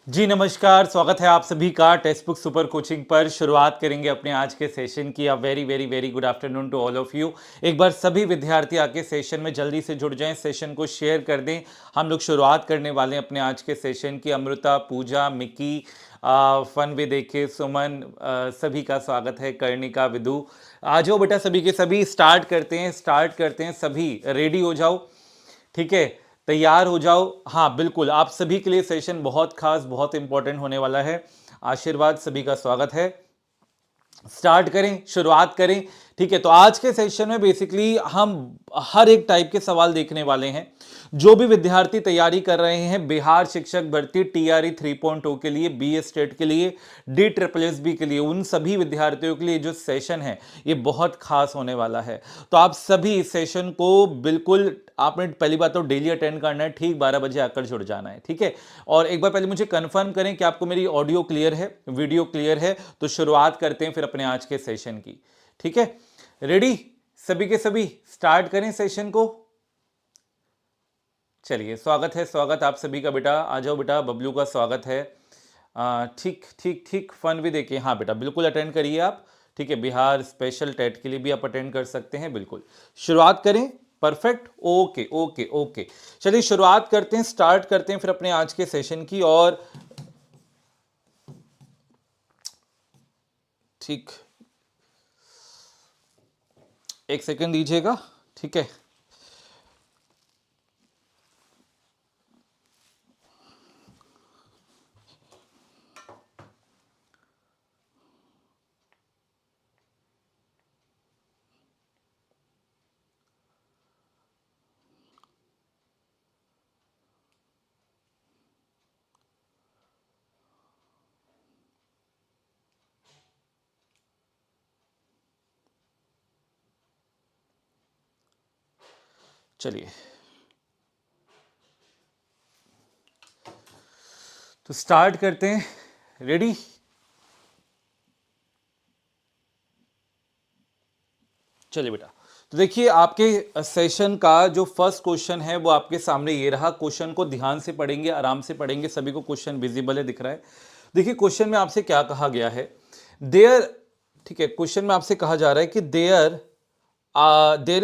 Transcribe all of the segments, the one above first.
जी नमस्कार, स्वागत है आप सभी का टेक्स्ट बुक सुपर कोचिंग पर। शुरुआत करेंगे अपने आज के सेशन की। A very very very good afternoon to all of you. एक बार सभी विद्यार्थी आके सेशन में जल्दी से जुड़ जाएं, सेशन को शेयर कर दें। हम लोग शुरुआत करने वाले हैं अपने आज के सेशन की। अमृता, पूजा, मिकी, फन विद एके, सुमन, सभी का स्वागत है। कर्णिका, विदु, आ जाओ बेटा सभी के सभी। स्टार्ट करते हैं सभी रेडी हो जाओ, ठीक है, तैयार हो जाओ। हाँ बिल्कुल, आप सभी के लिए सेशन बहुत खास, बहुत इंपॉर्टेंट होने वाला है। आशीर्वाद, सभी का स्वागत है। स्टार्ट करें, शुरुआत करें। ठीक है, तो आज के सेशन में बेसिकली हम हर एक टाइप के सवाल देखने वाले हैं। जो भी विद्यार्थी तैयारी कर रहे हैं बिहार शिक्षक भर्ती टीआरई 3.0 के लिए, बी स्टेट के लिए, DSSB के लिए, उन सभी विद्यार्थियों के लिए जो सेशन है ये बहुत खास होने वाला है। तो आप सभी इस सेशन को बिल्कुल, आपने पहली बात तो डेली अटेंड करना है, ठीक 12 बजे आकर जुड़ जाना है, ठीक है। और एक बार पहले मुझे कंफर्म करें कि आपको मेरी ऑडियो क्लियर है, वीडियो क्लियर है। तो शुरुआत करते हैं फिर अपने आज के सेशन की, ठीक है। रेडी सभी के सभी, स्टार्ट करें सेशन को। चलिए, स्वागत आप सभी का बेटा। आ जाओ बेटा, बबलू का स्वागत है। ठीक ठीक ठीक, फन भी देखिए। हाँ बेटा, बिल्कुल अटेंड करिए आप, ठीक है। बिहार स्पेशल टेट के लिए भी आप अटेंड कर सकते हैं, बिल्कुल। शुरुआत करें, परफेक्ट, ओके ओके ओके। चलिए शुरुआत करते हैं, स्टार्ट करते हैं फिर अपने आज के सेशन की। और ठीक, एक सेकंड दीजिएगा, ठीक है। चलिए, तो स्टार्ट करते हैं। रेडी, चलिए बेटा। तो देखिए, आपके सेशन का जो फर्स्ट क्वेश्चन है वो आपके सामने ये रहा। क्वेश्चन को ध्यान से पढ़ेंगे, आराम से पढ़ेंगे। सभी को क्वेश्चन विजिबल है, दिख रहा है। देखिए क्वेश्चन में आपसे क्या कहा गया है। देयर, ठीक है, क्वेश्चन में आपसे कहा जा रहा है कि there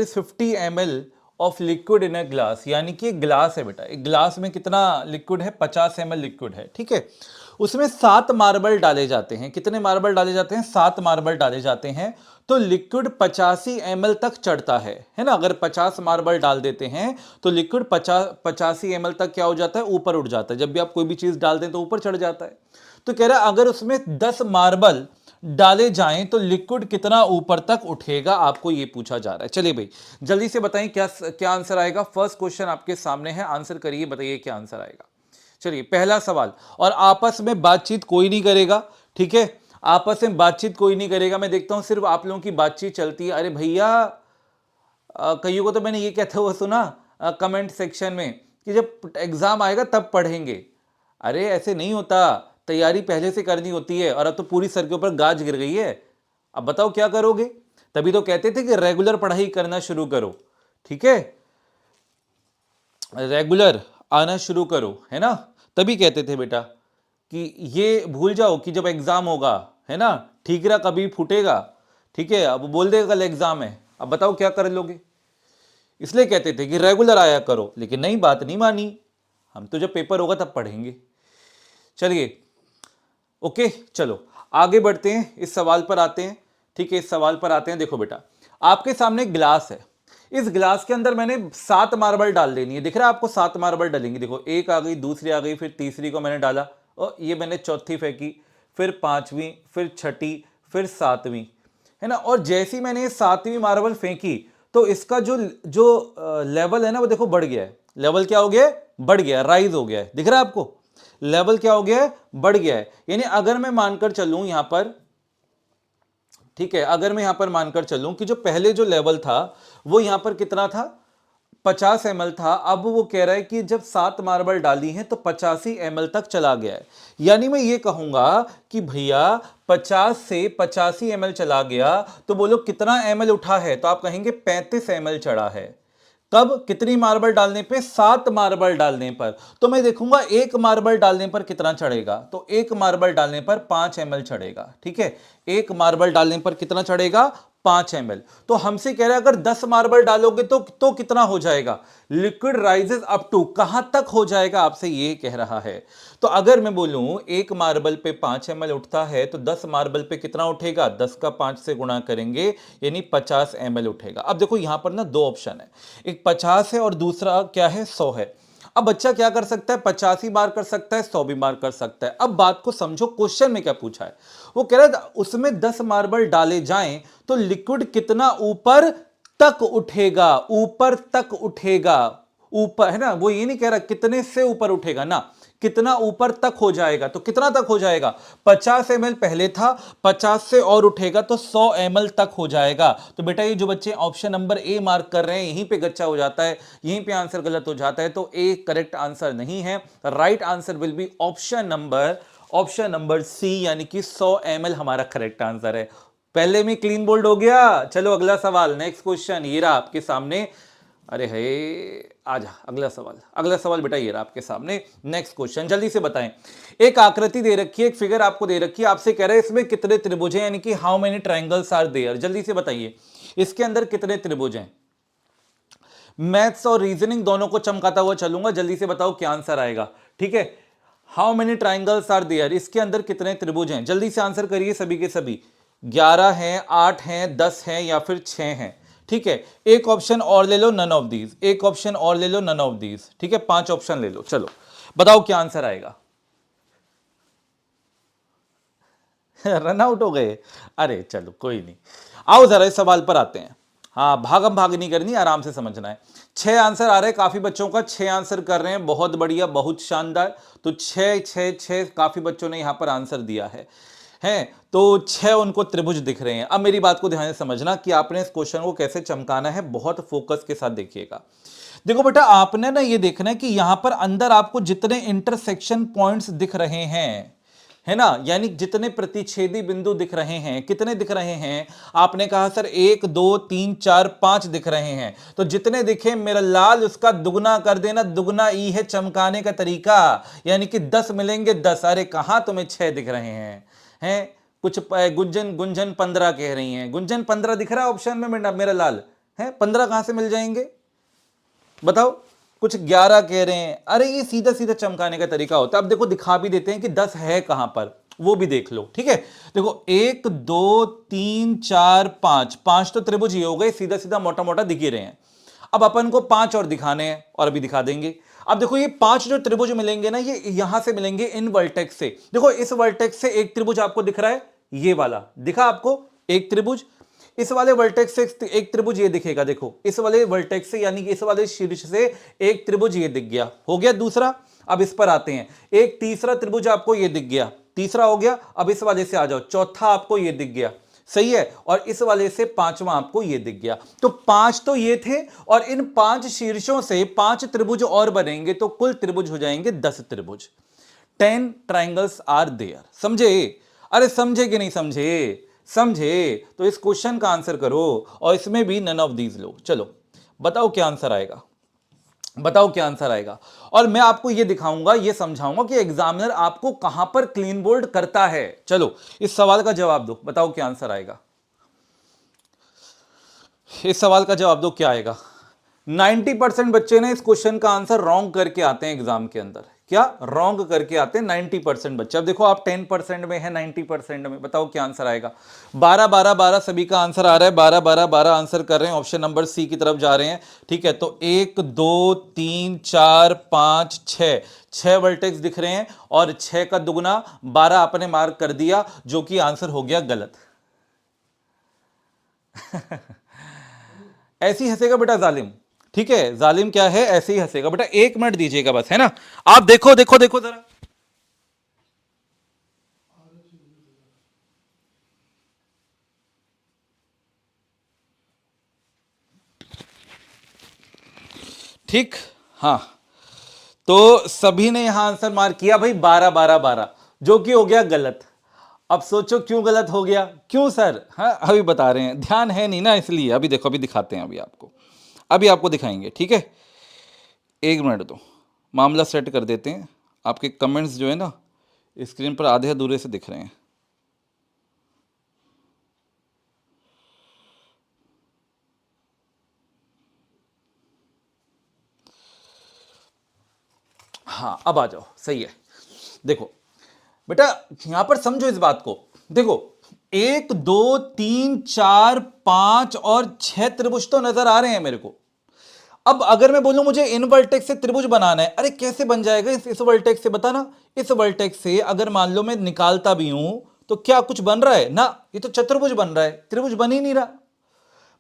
is 50 ml of liquid in a glass. यानी कि एक ग्लास है बेटा, एक ग्लास में कितना लिक्विड है, 50 ml लिक्विड है, ठीक है। उसमें 7 मार्बल डाले जाते हैं। कितने मार्बल डाले जाते हैं? 7 मार्बल डाले जाते हैं। तो लिक्विड 85 ml तक चढ़ता है ना। अगर 50 मार्बल डाल देते हैं तो लिक्विड 85 ml तक क्या हो जाता है, ऊपर उठ जाता है। जब भी आप कोई भी चीज डालते हैं तो ऊपर चढ़ जाता है। तो कह रहा है अगर उसमें 10 मार्बल डाले जाएं तो लिक्विड कितना ऊपर तक उठेगा, आपको ये पूछा जा रहा है। चलिए भाई, जल्दी से बताएं क्या क्या आंसर आएगा। फर्स्ट क्वेश्चन आपके सामने है, आंसर करिए, बताइए क्या आंसर आएगा। चलिए पहला सवाल, और आपस में बातचीत कोई नहीं करेगा, ठीक है। आपस में बातचीत कोई नहीं करेगा। मैं देखता हूं सिर्फ आप लोगों की बातचीत चलती है। अरे भैया, कईयों को तो मैंने ये कहते हुए सुना कमेंट सेक्शन में कि जब एग्जाम आएगा तब पढ़ेंगे। अरे ऐसे नहीं होता, तैयारी पहले से करनी होती है। और अब तो पूरी सर के ऊपर गाज गिर गई है। अब बताओ क्या करोगे। तभी तो कहते थे कि रेगुलर पढ़ाई करना शुरू करो, ठीक है। रेगुलर आना शुरू करो, है ना। तभी कहते थे बेटा कि ये भूल जाओ कि जब एग्जाम होगा, है ना, ठीकरा कभी फूटेगा, ठीक है। अब बोल देगा कल एग्जाम है, अब बताओ क्या कर लोगे। इसलिए कहते थे कि रेगुलर आया करो, लेकिन नहीं, बात नहीं मानी। हम तो जब पेपर होगा तब पढ़ेंगे। चलिए ओके, चलो आगे बढ़ते हैं, इस सवाल पर आते हैं, ठीक है। इस सवाल पर आते हैं। देखो बेटा, आपके सामने ग्लास है। इस ग्लास के अंदर मैंने 7 मार्बल डाल देनी है। दिख रहा है आपको, 7 मार्बल डालेंगे। देखो, एक आ गई, दूसरी आ गई, फिर तीसरी को मैंने डाला, और ये मैंने चौथी फेंकी, फिर पांचवी, फिर छठी, फिर सातवीं, है ना। और जैसी मैंने ये 7वीं मार्बल फेंकी तो इसका जो जो लेवल है ना वो देखो बढ़ गया है। लेवल क्या हो गया है? बढ़ गया है, राइज हो गया है। दिख रहा है आपको, लेवल क्या हो गया है? बढ़ गया है। यानी अगर मैं मानकर चलूं यहां पर, ठीक है, अगर मैं यहां पर मानकर चलूं कि जो पहले जो लेवल था वो यहां पर कितना था, 50 ml था। अब वो कह रहा है कि जब 7 मार्बल डाली हैं तो 85 ml तक चला गया है। यानी मैं ये कहूंगा कि भैया 50 से 85 ml चला गया, तो बोलो कितना ml उठा है, तो आप कहेंगे 35 ml चढ़ा है। कब, कितनी मार्बल डालने पे, 7 मार्बल डालने पर। तो मैं देखूंगा एक मार्बल डालने पर कितना चढ़ेगा, तो एक मार्बल डालने पर 5 ml चढ़ेगा। ठीक है, एक मार्बल डालने पर कितना चढ़ेगा, 5 ml। तो हमसे कह रहा है अगर 10 मार्बल डालोगे तो कितना हो जाएगा, लिक्विड राइजेस अप टू, कहां तक हो जाएगा, आपसे ये कह रहा है। तो अगर मैं बोलूं एक मार्बल पे 5 ml उठता है तो 10 मार्बल पे कितना उठेगा, 10 का 5 से गुणा करेंगे यानी 50 ml उठेगा। अब देखो यहां पर ना दो ऑप्शन है, एक 50 है और दूसरा क्या है, 100 है। अब बच्चा क्या कर सकता है, 50 ही बार कर सकता है, 100 भी बार कर सकता है। अब बात को समझो, क्वेश्चन में क्या पूछा है, वो कह रहा है उसमें 10 मार्बल डाले जाएं तो लिक्विड कितना ऊपर तक उठेगा, ऊपर तक उठेगा, ऊपर है ना, वो ये नहीं कह रहा कितने से ऊपर उठेगा ना, कितना ऊपर तक हो जाएगा। तो कितना तक हो जाएगा, 50 ml पहले था, 50 से और उठेगा तो 100 ml तक हो जाएगा। तो बेटा ये जो बच्चे ऑप्शन नंबर ए मार्क कर रहे हैं यहीं पे गच्चा हो जाता है, यहीं पे आंसर गलत हो जाता है। तो ए करेक्ट आंसर नहीं है, right answer will be option number C, यानी कि 100 ml हमारा करेक्ट आंसर है। पहले में क्लीन बोल्ड हो गया। चलो अगला सवाल, नेक्स्ट क्वेश्चन ये रहा आपके सामने। अरे है, आजा अगला सवाल बेटा ये रहा आपके सामने। नेक्स्ट क्वेश्चन जल्दी से बताएं। एक आकृति दे रखी है, एक फिगर आपको दे रखी है, आपसे कह रहा है इसमें कितने त्रिभुज हैं, यानी कि how many triangles are there. जल्दी से बताइए इसके अंदर कितने त्रिभुज हैं। मैथ्स और रीजनिंग दोनों को चमकाता हुआ चलूंगा, जल्दी से बताओ क्या आंसर आएगा। ठीक है, how many triangles are there, इसके अंदर कितने त्रिभुज हैं, जल्दी से आंसर करिए सभी के सभी। 11 हैं, 8 हैं, 10 हैं या फिर 6 हैं। ठीक है, एक ऑप्शन और ले लो, नन ऑफ दीज, एक ऑप्शन और ले लो, नन ऑफ दीज। ठीक है, 5 ऑप्शन ले लो। चलो बताओ क्या आंसर आएगा। रन आउट हो गए, अरे चलो कोई नहीं, आओ जरा इस सवाल पर आते हैं। हाँ, भागम भाग नहीं करनी, आराम से समझना है। 6 आंसर आ रहे हैं काफी बच्चों का, 6 आंसर कर रहे हैं, बहुत बढ़िया, बहुत शानदार। तो 6 काफी बच्चों ने यहां पर आंसर दिया है तो 6 उनको त्रिभुज दिख रहे हैं। अब मेरी बात को ध्यान से समझना कि आपने इस क्वेश्चन को कैसे चमकाना है, बहुत फोकस के साथ देखिएगा। देखो बेटा, आपने ना ये देखना है कि यहां पर अंदर आपको जितने इंटरसेक्शन पॉइंट्स दिख रहे हैं, है ना, यानी जितने प्रतिच्छेदी बिंदु दिख रहे हैं, कितने दिख रहे हैं, आपने कहा सर 1 2 3 4 5 दिख रहे हैं। तो जितने दिखे मेरा लाल उसका दुगना कर देना, दुगना ई है चमकाने का तरीका, यानी कि 10 मिलेंगे 10। अरे कहां तुम्हें 6 दिख रहे हैं कुछ गुंजन 15 कह रही हैं, गुंजन 15 दिख रहा है ऑप्शन में मेरा लाल है, 15 कहां से मिल जाएंगे बताओ। कुछ 11 कह रहे हैं, अरे ये सीधा सीधा चमकाने का तरीका होता है। अब देखो दिखा भी देते हैं कि 10 है कहां पर, वो भी देख लो। ठीक है, देखो 1 2 3 4 5, 5 तो त्रिभुज ये हो गए, सीधा सीधा मोटा मोटा दिख ही रहे हैं। अब अपन को 5 और दिखाने हैं और अभी दिखा देंगे। अब देखो ये 5 जो त्रिभुज मिलेंगे ना, ये यहां से मिलेंगे इन वर्टेक्स से। देखो इस वर्टेक्स से एक त्रिभुज आपको दिख रहा है, ये वाला दिखा आपको एक त्रिभुज, इस वाले वर्टेक्स से एक त्रिभुज ये दिखेगा, देखो इस वाले वर्टेक्स से यानी कि इस वाले शीर्ष से एक त्रिभुज ये दिख गया, हो गया दूसरा। अब इस पर आते हैं, एक तीसरा त्रिभुज आपको ये दिख गया, तीसरा हो गया। अब इस वाले से आ जाओ, चौथा आपको ये दिख गया, सही है, और इस वाले से पांचवा आपको ये दिख गया। तो 5 तो ये थे और इन 5 शीर्षों से 5 त्रिभुज और बनेंगे तो कुल त्रिभुज हो जाएंगे 10 त्रिभुज। 10 ट्राइंगल्स आर देयर। समझे, अरे समझे कि नहीं समझे तो इस क्वेश्चन का आंसर करो और इसमें भी नन ऑफ दीज लो। चलो बताओ क्या आंसर आएगा, और मैं आपको यह दिखाऊंगा, यह समझाऊंगा कि एग्जामिनर आपको कहां पर क्लीन बोल्ड करता है। चलो इस सवाल का जवाब दो, बताओ क्या आंसर आएगा, इस सवाल का जवाब दो क्या आएगा। 90% बच्चे ने इस क्वेश्चन का आंसर रॉन्ग करके आते हैं एग्जाम के अंदर, क्या रॉन्ग करके आते हैं 90% बच्चे। अब देखो आप 10% में है, 90% में, बताओ क्या आंसर आएगा। 12 12 12 सभी का आंसर आ रहा है, 12 12 12 आंसर कर रहे हैं, ऑप्शन नंबर सी की तरफ जा रहे हैं। ठीक है, तो 1 2 3 4 5 6 वर्टेक्स दिख रहे हैं और 6 का दुगना 12 आपने मार्क कर दिया, जो कि आंसर हो गया गलत। ऐसी हंसेगा बेटा जालिम, ठीक है, जालिम क्या है, ऐसे ही हंसेगा बेटा। 1 मिनट दीजिएगा बस, है ना। आप देखो जरा, ठीक, हाँ, तो सभी ने यहां आंसर मार्क किया भाई 12 12 12, जो कि हो गया गलत। अब सोचो क्यों गलत हो गया, क्यों सर, हाँ अभी बता रहे हैं, ध्यान है नहीं ना इसलिए। अभी देखो, अभी दिखाते हैं अभी आपको, अभी आपको दिखाएंगे, ठीक है। एक मिनट दो, मामला सेट कर देते हैं। आपके कमेंट्स जो है ना स्क्रीन पर आधे अधूरे से दिख रहे हैं। हाँ अब आ जाओ, सही है। देखो बेटा यहां पर समझो इस बात को। देखो 1 2 3 4 5 और 6 त्रिभुज तो नजर आ रहे हैं मेरे को। अब अगर मैं बोलूं मुझे इन वर्टेक्स से त्रिभुज बनाना है, अरे कैसे बन जाएगा इस वर्टेक्स से, बताना। इस वर्टेक्स से अगर मान लो मैं निकालता भी हूं तो क्या कुछ बन रहा है ना, ये तो चतुर्भुज बन रहा है, त्रिभुज बन ही नहीं रहा।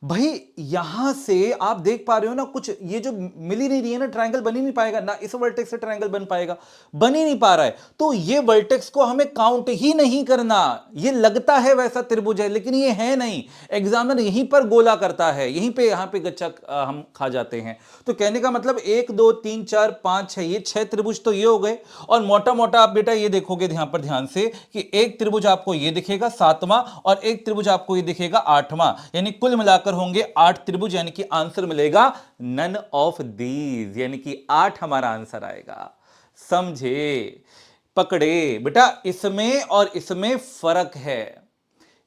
भाई यहां से आप देख पा रहे हो ना, कुछ ये जो मिल ही नहीं रही है ना, ट्रायंगल बन ही नहीं पाएगा ना, इस वर्टेक्स से ट्रायंगल बन पाएगा, बन ही नहीं पा रहा है। तो ये वर्टेक्स को हमें काउंट ही नहीं करना। ये लगता है वैसा त्रिभुज है लेकिन ये है नहीं। एग्जामिनर यहीं पर गोला करता है, यहीं पे यहां पे गच्चा हम खा जाते हैं। तो कहने का मतलब 1 2 3 4 5 6, ये 6 त्रिभुज तो ये हो गए। और मोटा मोटा आप बेटा ये देखोगे ध्यान पर ध्यान से कि एक त्रिभुज आपको ये दिखेगा 7वां और एक त्रिभुज आपको ये दिखेगा 8वां, यानी कुल मिलाकर होंगे 8 त्रिभुज, यानी कि आंसर मिलेगा नन ऑफ दीज, यानी कि 8 हमारा आंसर आएगा। समझे, पकड़े बेटा, इसमें और इसमें फर्क है।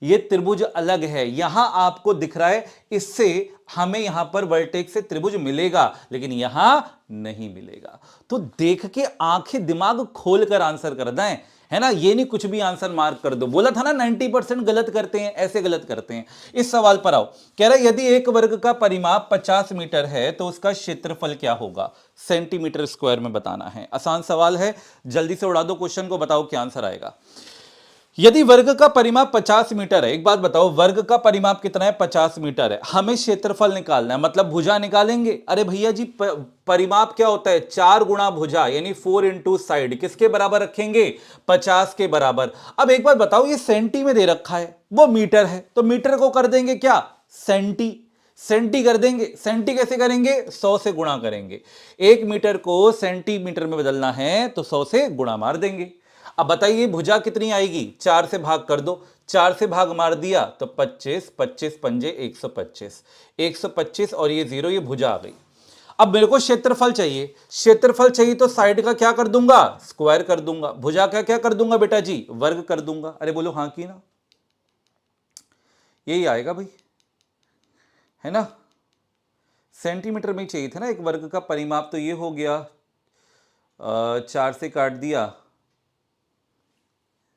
ये त्रिभुज अलग है, यहां आपको दिख रहा है, इससे हमें यहां पर वर्टेक्स से त्रिभुज मिलेगा लेकिन यहां नहीं मिलेगा। तो देख के आंखें दिमाग खोलकर आंसर कर दें, है ना। ये नहीं कुछ भी आंसर मार्क कर दो। बोला था ना 90% गलत करते हैं, ऐसे गलत करते हैं। इस सवाल पर आओ, कह रहा है यदि एक वर्ग का परिमाप 50 मीटर है तो उसका क्षेत्रफल क्या होगा, सेंटीमीटर स्क्वायर में बताना है। आसान सवाल है, जल्दी से उड़ा दो क्वेश्चन को, बताओ क्या आंसर आएगा। यदि वर्ग का परिमाप 50 मीटर है, एक बात बताओ, वर्ग का परिमाप कितना है, 50 मीटर है, हमें क्षेत्रफल निकालना है, मतलब भुजा निकालेंगे। अरे भैया जी परिमाप क्या होता है, 4 गुणा भुजा, यानी 4 इंटू साइड, किसके बराबर रखेंगे, 50 के बराबर। अब एक बात बताओ, ये सेंटी में दे रखा है, वो मीटर है, तो मीटर को कर देंगे क्या, सेंटी, सेंटी कर देंगे। सेंटी कैसे करेंगे, 100 से गुणा करेंगे। 1 मीटर को सेंटीमीटर में बदलना है तो 100 से गुणा मार देंगे। अब बताइए भुजा कितनी आएगी, 4 से भाग कर दो, 4 से भाग मार दिया तो 25, 25 पंजे 125, 125 और ये 0, ये भुजा आ गई। अब मेरे को क्षेत्रफल चाहिए, क्षेत्रफल चाहिए तो साइड का क्या कर दूंगा, स्क्वायर कर दूंगा। भुजा का क्या कर दूंगा बेटा जी, वर्ग कर दूंगा। अरे बोलो हाँ की ना, यही आएगा भाई, है ना। सेंटीमीटर में ही चाहिए था ना, एक वर्ग का परिमाप तो ये हो गया, 4 से काट दिया,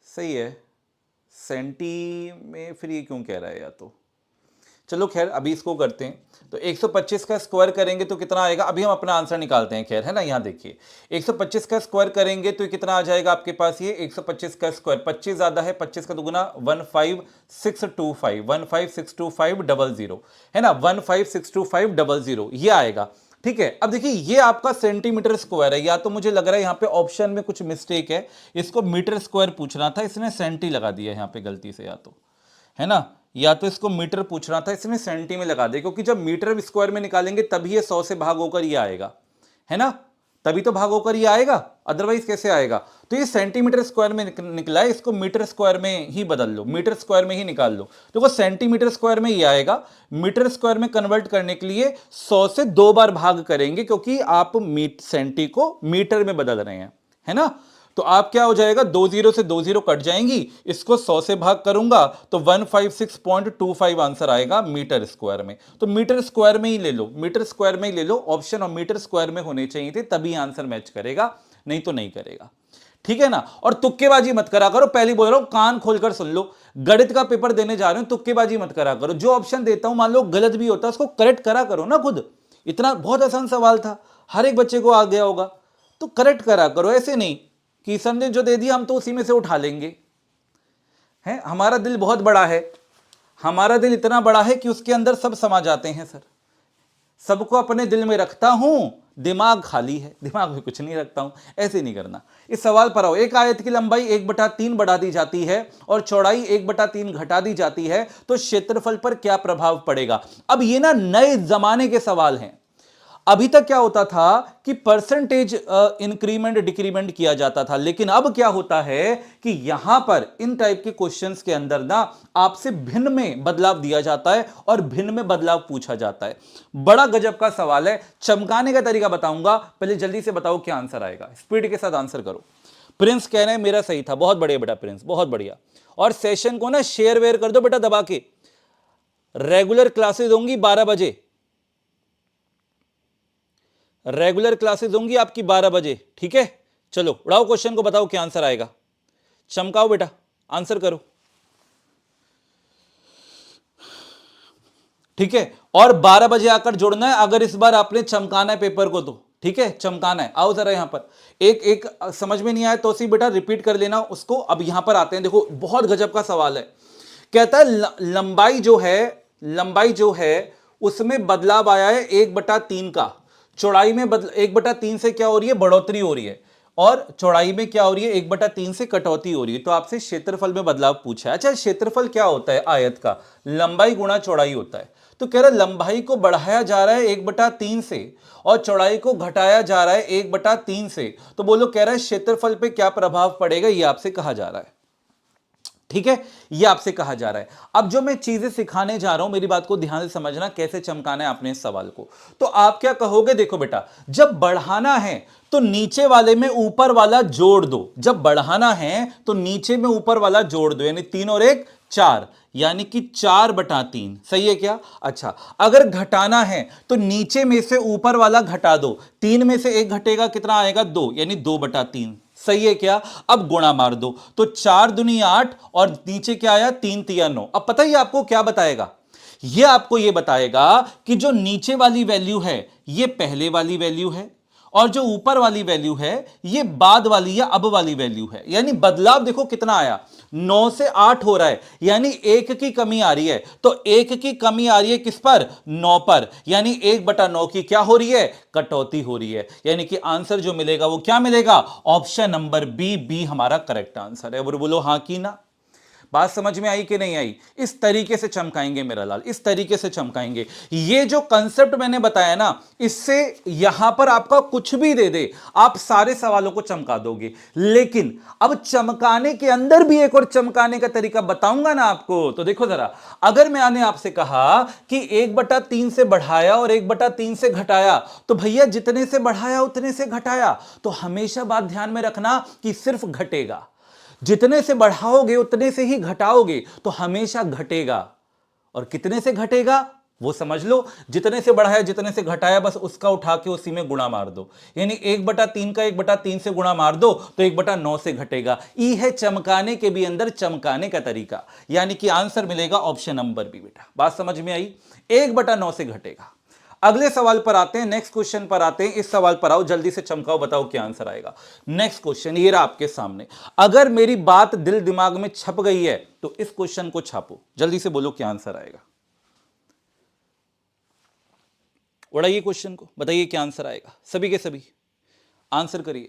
सही है। सेंटी में फिर ये क्यों कह रहा है, या तो चलो खैर अभी इसको करते हैं। तो 125 का स्क्वायर करेंगे तो कितना आएगा, अभी हम अपना आंसर निकालते हैं, खैर है ना। यहां देखिए 125 का स्क्वायर करेंगे तो कितना आ जाएगा आपके पास, ये 125 का स्क्वायर, 25 ज्यादा है, 25 का दुगुना 15625, 1562500 है ना, 1562500 ये आएगा, ठीक है। अब देखिए ये आपका सेंटीमीटर स्क्वायर है, या तो मुझे लग रहा है यहां पे ऑप्शन में कुछ मिस्टेक है, इसको मीटर स्क्वायर पूछना था, इसने सेंटी लगा दिया यहां पे गलती से, या तो है ना, या तो इसको मीटर पूछना था, इसने सेंटी में लगा दिया, क्योंकि जब मीटर स्क्वायर में निकालेंगे तभी ये 100 से भाग होकर ये आएगा, है ना, तभी तो भाग होकर ये आएगा, अदरवाइज कैसे आएगा। तो ये सेंटीमीटर स्क्वायर में निकला है, इसको मीटर स्क्वायर में ही बदल लो, मीटर स्क्वायर में ही निकाल लो। देखो सेंटीमीटर स्क्वायर में ये आएगा, मीटर स्क्वायर में कन्वर्ट करने के लिए 100 से 2 बार भाग करेंगे, क्योंकि आप सेंटी को मीटर में बदल रहे हैं, है ना। तो आप क्या हो जाएगा, 2 0 से 2 0 कट जाएंगी, इसको 100 से भाग करूंगा तो 156.25 आंसर आएगा मीटर स्क्वायर में। तो मीटर स्क्वायर में ही ले लो, मीटर स्क्वायर में ही ले लो, ऑप्शन और मीटर स्क्वायर में होने चाहिए थे, तभी आंसर मैच करेगा, नहीं तो नहीं करेगा, ठीक है ना। और तुक्केबाजी मत करा करो, पहले बोल रहा हूं कान खोलकर सुन लो, गणित का पेपर देने जा रहे हो, तुक्केबाजी मत करा करो। जो ऑप्शन देता हूं मान लो गलत भी होता है, उसको करेक्ट करा करो ना खुद। इतना बहुत आसान सवाल था, हर एक बच्चे को आ गया होगा, तो करेक्ट करा करो, ऐसे नहीं कि सर ने जो दे दिया हम तो उसी में से उठा लेंगे, हैं। हमारा दिल बहुत बड़ा है, हमारा दिल इतना बड़ा है कि उसके अंदर सब समा जाते हैं सर, सबको अपने दिल में रखता हूं, दिमाग खाली है, दिमाग में कुछ नहीं रखता हूं, ऐसे नहीं करना। इस सवाल पर आओ, एक आयत की लंबाई 1/3 बढ़ा दी जाती है और चौड़ाई 1/3 घटा दी जाती है, तो क्षेत्रफल पर क्या प्रभाव पड़ेगा। अब ये ना नए जमाने के सवाल हैं, अभी तक क्या होता था कि परसेंटेज इंक्रीमेंट डिक्रीमेंट किया जाता था, लेकिन अब क्या होता है कि यहां पर इन टाइप के क्वेश्चंस के अंदर ना आपसे भिन्न में बदलाव दिया जाता है और भिन्न में बदलाव पूछा जाता है। बड़ा गजब का सवाल है, चमकाने का तरीका बताऊंगा, पहले जल्दी से बताओ क्या आंसर आएगा, स्पीड के साथ आंसर करो। प्रिंस कह रहे हैं मेरा सही था, बहुत बढ़िया बेटा प्रिंस, बहुत बढ़िया। और सेशन को ना शेयर वेयर कर दो बेटा दबा के। रेगुलर क्लासेस होंगी 12 बजे, रेगुलर क्लासेस होंगी आपकी 12 बजे, ठीक है। चलो उड़ाओ क्वेश्चन को, बताओ क्या आंसर आएगा, चमकाओ बेटा, आंसर करो, ठीक है। और 12 बजे आकर जुड़ना है अगर इस बार आपने चमकाना है पेपर को तो, ठीक है, चमकाना है। आओ जरा यहां पर, एक एक समझ में नहीं आया तो सी बेटा रिपीट कर लेना उसको। अब यहां पर आते हैं, देखो बहुत गजब का सवाल है। कहता है लंबाई जो है उसमें बदलाव आया है 1/3 का, चौड़ाई में 1/3 से क्या हो रही है, बढ़ोतरी हो रही है, और चौड़ाई में क्या हो रही है, 1/3 से कटौती हो रही है। तो आपसे क्षेत्रफल में बदलाव पूछा है। अच्छा, क्षेत्रफल क्या होता है, आयत का लंबाई गुणा चौड़ाई होता है। तो कह रहा है लंबाई को बढ़ाया जा रहा है 1/3 से और चौड़ाई को घटाया जा रहा है 1/3 से। तो बोलो, कह रहा है क्षेत्रफल पे क्या प्रभाव पड़ेगा, ये आपसे कहा जा रहा है, ठीक है, ये आपसे कहा जा रहा है। अब जो मैं चीजें सिखाने जा रहा हूं, मेरी बात को ध्यान से समझना, कैसे चमकाना है आपने इस सवाल को। तो आप क्या कहोगे, देखो बेटा, जब बढ़ाना है तो नीचे वाले में ऊपर वाला जोड़ दो। जब बढ़ाना है तो नीचे में ऊपर वाला जोड़ दो, यानी 3 और 1 4, यानी कि 4/3। सही है क्या? अच्छा, अगर घटाना है तो नीचे में से ऊपर वाला घटा दो, 3 में से 1 घटेगा, कितना आएगा, 2, यानी 2/3। सही है क्या? अब गुणा मार दो, तो 4 दूनी 8 और नीचे क्या आया, 3 तिया 9। अब पता ही आपको क्या बताएगा, ये आपको ये बताएगा कि जो नीचे वाली वैल्यू है ये पहले वाली वैल्यू है और जो ऊपर वाली वैल्यू है ये बाद वाली या अब वाली वैल्यू है। यानी बदलाव देखो कितना आया, 9 से 8 हो रहा है, यानी 1 की कमी आ रही है। तो 1 की कमी आ रही है किस पर, 9 पर, यानी 1/9 की क्या हो रही है, कटौती हो रही है। यानी कि आंसर जो मिलेगा वो क्या मिलेगा, ऑप्शन नंबर बी हमारा करेक्ट आंसर है। बोलो हां की ना। बात समझ में आई कि नहीं आई? इस तरीके से चमकाएंगे मेरा लाल, इस तरीके से चमकाएंगे। ये जो कंसेप्ट मैंने बताया ना, इससे यहां पर आपका कुछ भी दे दे आप सारे सवालों को चमका दोगे। लेकिन अब चमकाने के अंदर भी एक और चमकाने का तरीका बताऊंगा ना आपको। तो देखो जरा, अगर मैंने आपसे कहा कि 1/3 से बढ़ाया और 1/3 से घटाया, तो भैया जितने से बढ़ाया उतने से घटाया। तो हमेशा बात ध्यान में रखना कि सिर्फ घटेगा, जितने से बढ़ाओगे उतने से ही घटाओगे, तो हमेशा घटेगा। और कितने से घटेगा वो समझ लो, जितने से बढ़ाया जितने से घटाया, बस उसका उठा के उसी में गुणा मार दो। यानी 1/3 का 1/3 से गुणा मार दो तो 1/9 से घटेगा। ई है चमकाने के भी अंदर चमकाने का तरीका, यानी कि आंसर मिलेगा ऑप्शन नंबर बी बेटा। बात समझ में आई? 1/9 से घटेगा। अगले सवाल पर आते हैं, नेक्स्ट क्वेश्चन पर आते हैं। इस सवाल पर आओ, जल्दी से चमकाओ, बताओ क्या आंसर आएगा। नेक्स्ट क्वेश्चन ये रहा आपके सामने। अगर मेरी बात दिल दिमाग में छप गई है तो इस क्वेश्चन को छापो, जल्दी से बोलो क्या आंसर आएगा। उड़ाइए क्वेश्चन को, बताइए क्या आंसर आएगा। सभी के सभी आंसर करिए।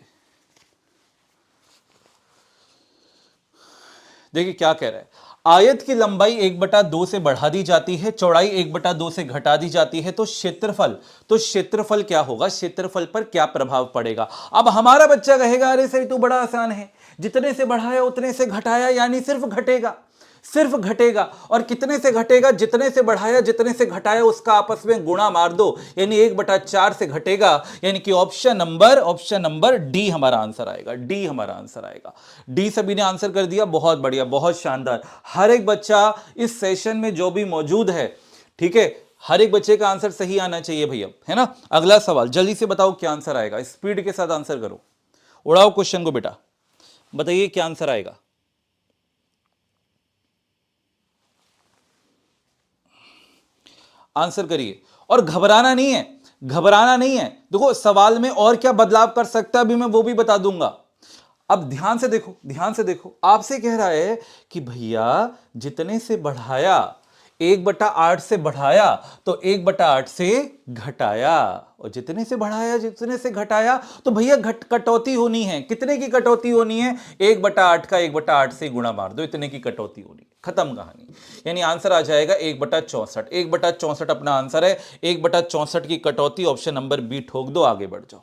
देखिए क्या कह रहा है, आयत की लंबाई 1/2 से बढ़ा दी जाती है, चौड़ाई 1/2 से घटा दी जाती है, तो क्षेत्रफल क्या होगा, क्षेत्रफल पर क्या प्रभाव पड़ेगा। अब हमारा बच्चा कहेगा अरे सर तो बड़ा आसान है, जितने से बढ़ाया उतने से घटाया, यानी सिर्फ घटेगा, सिर्फ घटेगा। और कितने से घटेगा, जितने से बढ़ाया जितने से घटाया उसका आपस में गुणा मार दो, यानी 1/4 से घटेगा। यानी कि ऑप्शन नंबर डी हमारा आंसर आएगा, डी हमारा आंसर आएगा। डी सभी ने आंसर कर दिया, बहुत बढ़िया, बहुत शानदार। हर एक बच्चा इस सेशन में जो भी मौजूद है, ठीक है, हर एक बच्चे का आंसर सही आना चाहिए भैया, है ना। अगला सवाल, जल्दी से बताओ क्या आंसर आएगा, स्पीड के साथ आंसर करो, उड़ाओ क्वेश्चन को बेटा, बताइए क्या आंसर आएगा। आंसर करिए, और घबराना नहीं है, घबराना नहीं है। देखो सवाल में और क्या बदलाव कर सकता है अभी मैं वो भी बता दूंगा। अब ध्यान से देखो, ध्यान से देखो, आपसे कह रहा है कि भैया जितने से बढ़ाया 1/8 से बढ़ाया तो 1/8 से घटाया, और जितने से बढ़ाया जितने से घटाया तो भैया कटौती होनी है। कितने की कटौती होनी है? 1/8 का 1/8 से गुणा मार दो, इतने की कटौती होनी है, खत्म कहानी। यानी आंसर आ जाएगा 1/64। 1/64 अपना आंसर है। 1/64 की कटौती, ऑप्शन नंबर बी ठोक दो, आगे बढ़ जाओ।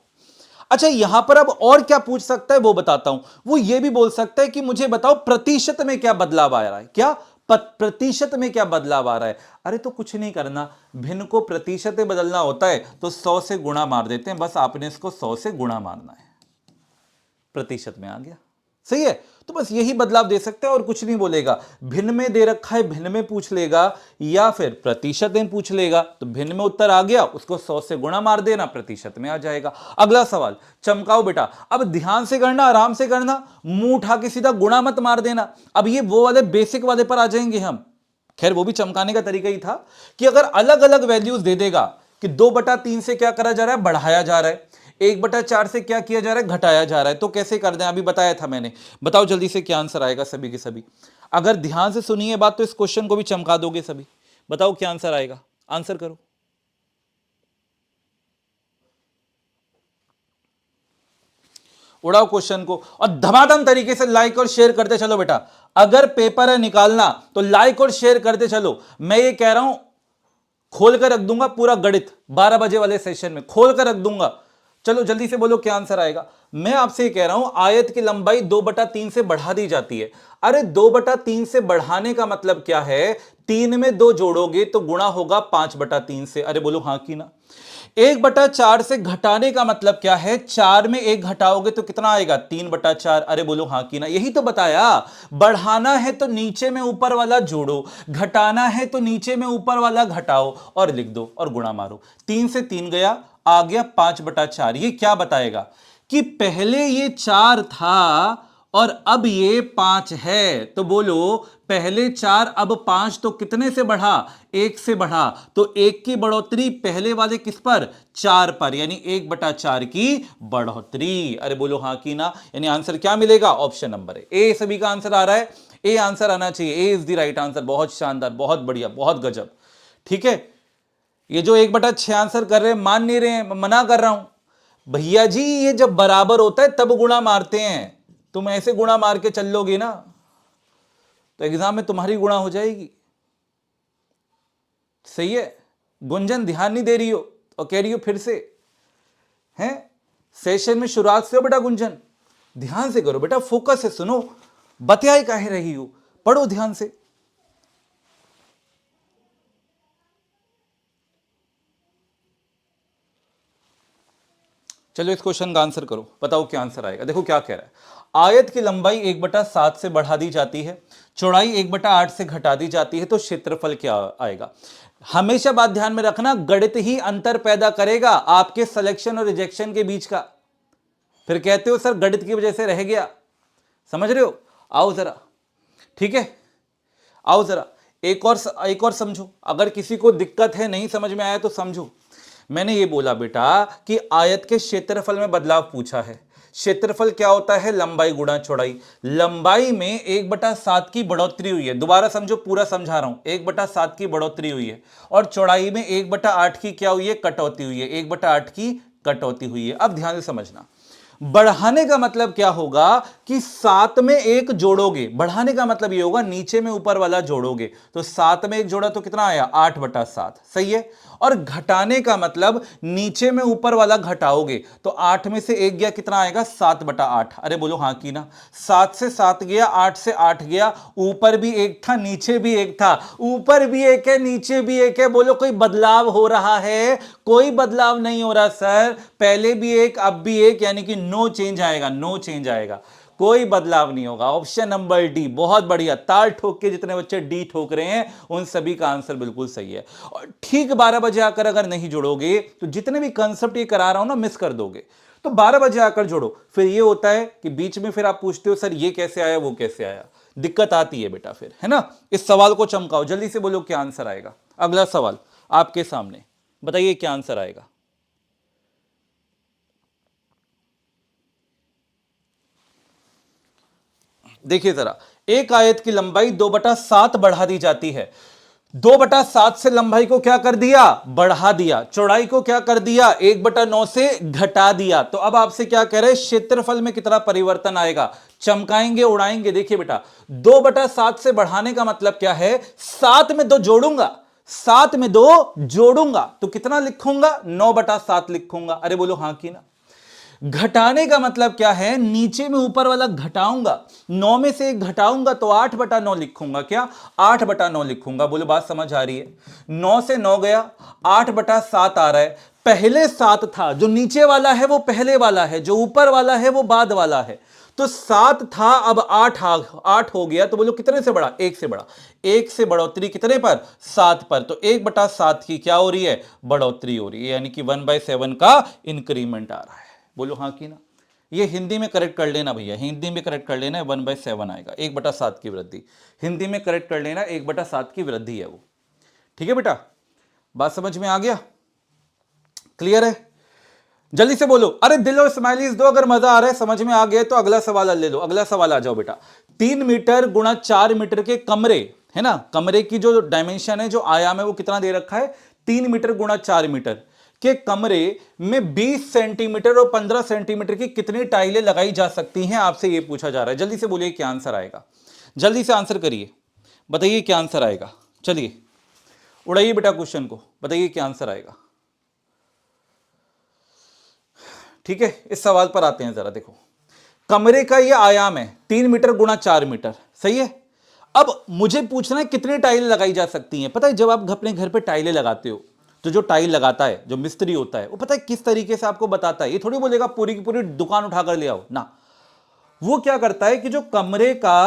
अच्छा, यहां पर अब और क्या पूछ सकता है वो बताता हूं। वो ये भी बोल सकता है कि मुझे बताओ प्रतिशत में क्या बदलाव आ रहा है। क्या प्रतिशत में क्या बदलाव आ रहा है? अरे तो कुछ नहीं करना, भिन्न को प्रतिशत में बदलना होता है तो 100 से गुणा मार देते हैं, बस आपने इसको 100 से गुणा मारना है, प्रतिशत में आ गया। सही है, तो बस यही बदलाव दे सकते हैं और कुछ नहीं बोलेगा। भिन्न में दे रखा है, भिन्न में पूछ लेगा या फिर प्रतिशत में पूछ लेगा, तो भिन्न में उत्तर आ गया, उसको 100 से गुणा मार देना, प्रतिशत में आ जाएगा। अगला सवाल चमकाओ बेटा। अब ध्यान से करना, आराम से करना, मुंह उठा के सीधा गुणा मत मार देना। अब ये वो वाले बेसिक वाले पर आ जाएंगे हम। खैर वो भी चमकाने का तरीका ही था कि अगर अलग अलग वैल्यूज दे देगा कि 2/3 से क्या करा जा रहा है, बढ़ाया जा रहा है, 1/4 से क्या किया जा रहा है, घटाया जा रहा है, तो कैसे कर दें, अभी बताया था मैंने। बताओ जल्दी से क्या आंसर आएगा सभी के सभी। अगर ध्यान से सुनिए बात तो इस क्वेश्चन को भी चमका दोगे सभी। बताओ क्या आंसर आएगा, आंसर करो। उड़ाओ क्वेश्चन को और धमाधम तरीके से लाइक और शेयर करते चलो बेटा। अगर पेपर है निकालना तो लाइक और शेयर करते चलो। मैं ये कह रहा हूं खोल कर रख दूंगा पूरा गणित 12 बजे वाले सेशन में, खोल कर रख दूंगा। चलो जल्दी से बोलो क्या आंसर आएगा। मैं आपसे ये कह रहा हूं आयत की लंबाई 2/3 से बढ़ा दी जाती है। अरे 2/3 से बढ़ाने का मतलब क्या है? 3 में 2 जोड़ोगे तो गुणा होगा 5/3 से। अरे बोलो हाँ की ना। 1/4 से घटाने का मतलब क्या है? 4 में 1 घटाओगे तो कितना आएगा? 3/4। अरे बोलो हाँ की ना। यही तो बताया, बढ़ाना है तो नीचे में ऊपर वाला जोड़ो, घटाना है तो नीचे में ऊपर वाला घटाओ और लिख दो और गुणा मारो। 3 से 3 गया, आ गया 5/4। ये क्या बताएगा कि पहले ये 4 था और अब ये 5 है। तो बोलो पहले 4 अब 5, तो कितने से बढ़ा? 1 से बढ़ा। तो 1 की बढ़ोतरी पहले वाले किस पर? 4 पर, यानी 1/4 की बढ़ोतरी। अरे बोलो हाँ की ना। यानी आंसर क्या मिलेगा? Option number A. सभी का आंसर आ रहा है, ए आंसर आना चाहिए। ए इज द राइट आंसर। बहुत शानदार, बहुत बढ़िया, बहुत गजब। ठीक है, ये जो 1/6 आंसर कर रहे हैं मान नहीं रहे हैं, मना कर रहा हूं भैया जी। ये जब बराबर होता है तब गुणा मारते हैं। तुम ऐसे गुणा मार के चल लोगे ना तो एग्जाम में तुम्हारी गुणा हो जाएगी। सही है, गुंजन ध्यान नहीं दे रही हो और कह रही हो फिर से हैं। सेशन में शुरुआत से हो बेटा गुंजन, ध्यान से करो बेटा, फोकस से सुनो, बतियाई काहे रही हो, पढ़ो ध्यान से। चलो इस क्वेश्चन का आंसर करो, बताओ क्या आंसर आएगा। देखो क्या कह रहा है। आयत की लंबाई 1/7 से बढ़ा दी जाती है, चौड़ाई 1/8 से घटा दी जाती है, तो क्षेत्रफल क्या आएगा? हमेशा बात ध्यान में रखना, गणित ही अंतर पैदा करेगा आपके सिलेक्शन और रिजेक्शन के बीच का। फिर कहते हो सर गणित की वजह से रह गया, समझ रहे हो? आओ जरा, ठीक है, आओ जरा एक और समझो। अगर किसी को दिक्कत है, नहीं समझ में आया तो समझो। मैंने ये बोला बेटा कि आयत के क्षेत्रफल में बदलाव पूछा है। क्षेत्रफल क्या होता है? लंबाई गुणा चौड़ाई। लंबाई में 1/7 की बढ़ोतरी हुई है, दोबारा समझो, पूरा समझा रहा हूं। 1/7 की बढ़ोतरी हुई है और चौड़ाई में 1/8 की क्या हुई है? कटौती हुई है। 1/8 की कटौती हुई है। अब ध्यान से समझना, बढ़ाने का मतलब क्या होगा कि 7 में 1 जोड़ोगे। बढ़ाने का मतलब ये होगा नीचे में ऊपर वाला जोड़ोगे, तो 7 में 1 जोड़ा तो कितना आया? 8/7। सही है। और घटाने का मतलब नीचे में ऊपर वाला घटाओगे, तो 8 में से 1 गया, कितना आएगा? 7/8। अरे बोलो हाँ की ना। 7 से 7 गया, 8 से 8 गया, ऊपर भी 1 था नीचे भी 1 था, ऊपर भी 1 है नीचे भी 1 है। बोलो कोई बदलाव हो रहा है? कोई बदलाव नहीं हो रहा सर, पहले भी 1 अब भी 1, यानी कि नो चेंज आएगा, नो चेंज आएगा, कोई बदलाव नहीं होगा। ऑप्शन नंबर डी, बहुत बढ़िया। ताल ठोक के जितने बच्चे डी ठोक रहे हैं उन सभी का आंसर बिल्कुल सही है। और ठीक 12 बजे आकर अगर नहीं जोड़ोगे तो जितने भी कंसेप्ट ये करा रहा हूं ना मिस कर दोगे। तो 12 बजे आकर जोड़ो। फिर ये होता है कि बीच में फिर आप पूछते हो सर ये कैसे आया वो कैसे आया, दिक्कत आती है बेटा फिर, है ना। इस सवाल को चमकाओ, जल्दी से बोलो क्या आंसर आएगा। अगला सवाल आपके सामने, बताइए क्या आंसर आएगा। देखिए जरा, एक आयत की लंबाई 2/7 बढ़ा दी जाती है, 2/7 से लंबाई को क्या कर दिया, बढ़ा दिया, चौड़ाई को क्या कर दिया, 1/9 से घटा दिया। तो अब आपसे क्या कह रहे हैं, क्षेत्रफल में कितना परिवर्तन आएगा, चमकाएंगे उड़ाएंगे। देखिए बेटा, 2/7 से बढ़ाने का मतलब क्या है, 7 में 2 जोड़ूंगा, 7 में 2 जोड़ूंगा तो कितना लिखूंगा, 9/7 लिखूंगा। अरे बोलो हां की ना। घटाने का मतलब क्या है, नीचे में ऊपर वाला घटाऊंगा, 9 में से 1 घटाऊंगा तो 8/9 लिखूंगा। क्या, 8/9 लिखूंगा। बोलो बात समझ आ रही है। 9 से 9 गया, 8/7 आ रहा है। पहले 7 था, जो नीचे वाला है वो पहले वाला है, जो ऊपर वाला है वो बाद वाला है। तो 7 था, अब 8 हो गया। तो बोलो कितने से बढ़ा, 1 से बढ़ा। 1 से बढ़ोतरी कितने पर, 7 पर। तो 1/7 की क्या हो रही है, बढ़ोतरी हो रही है, यानी कि 1/7 का इंक्रीमेंट आ रहा है। बोलो हाँ की ना। ये हिंदी में करेक्ट कर लेना भैया, हिंदी में करेक्ट कर लेना, 1/7 आएगा, 1/7 की वृद्धि। हिंदी में करेक्ट कर लेना, 1/7 की वृद्धि है वो। ठीक है बेटा, बात समझ में आ गया, क्लियर है। जल्दी से बोलो, अरे दिल और स्माइलीज दो अगर मजा आ रहा है, समझ में आ गया तो अगला सवाल ले लो। अगला सवाल आ जाओ बेटा। 3 मीटर गुणा 4 मीटर के कमरे, है ना, कमरे की जो डायमेंशन है, जो आयाम है, वो कितना दे रखा है, 3 मीटर गुणा 4 मीटर के कमरे में 20 सेंटीमीटर और 15 सेंटीमीटर की कितनी टाइलें लगाई जा सकती हैं, आपसे यह पूछा जा रहा है। जल्दी से बोलिए क्या आंसर आएगा, जल्दी से आंसर करिए, बताइए क्या आंसर आएगा। चलिए उड़ाइए बेटा क्वेश्चन को, बताइए क्या आंसर आएगा। ठीक है, इस सवाल पर आते हैं जरा। देखो, कमरे का ये आयाम है 3 मीटर गुणा 4 मीटर, सही है। अब मुझे पूछना है कितनी टाइलें लगाई जा सकती हैं। पता है, जब आप अपने घर पे टाइलें लगाते हो तो जो टाइल लगाता है, जो मिस्त्री होता है, वो पता है किस तरीके से आपको बताता है। ये थोड़ी बोलेगा पूरी की पूरी दुकान उठाकर ले आओ ना। वो क्या करता है कि जो कमरे का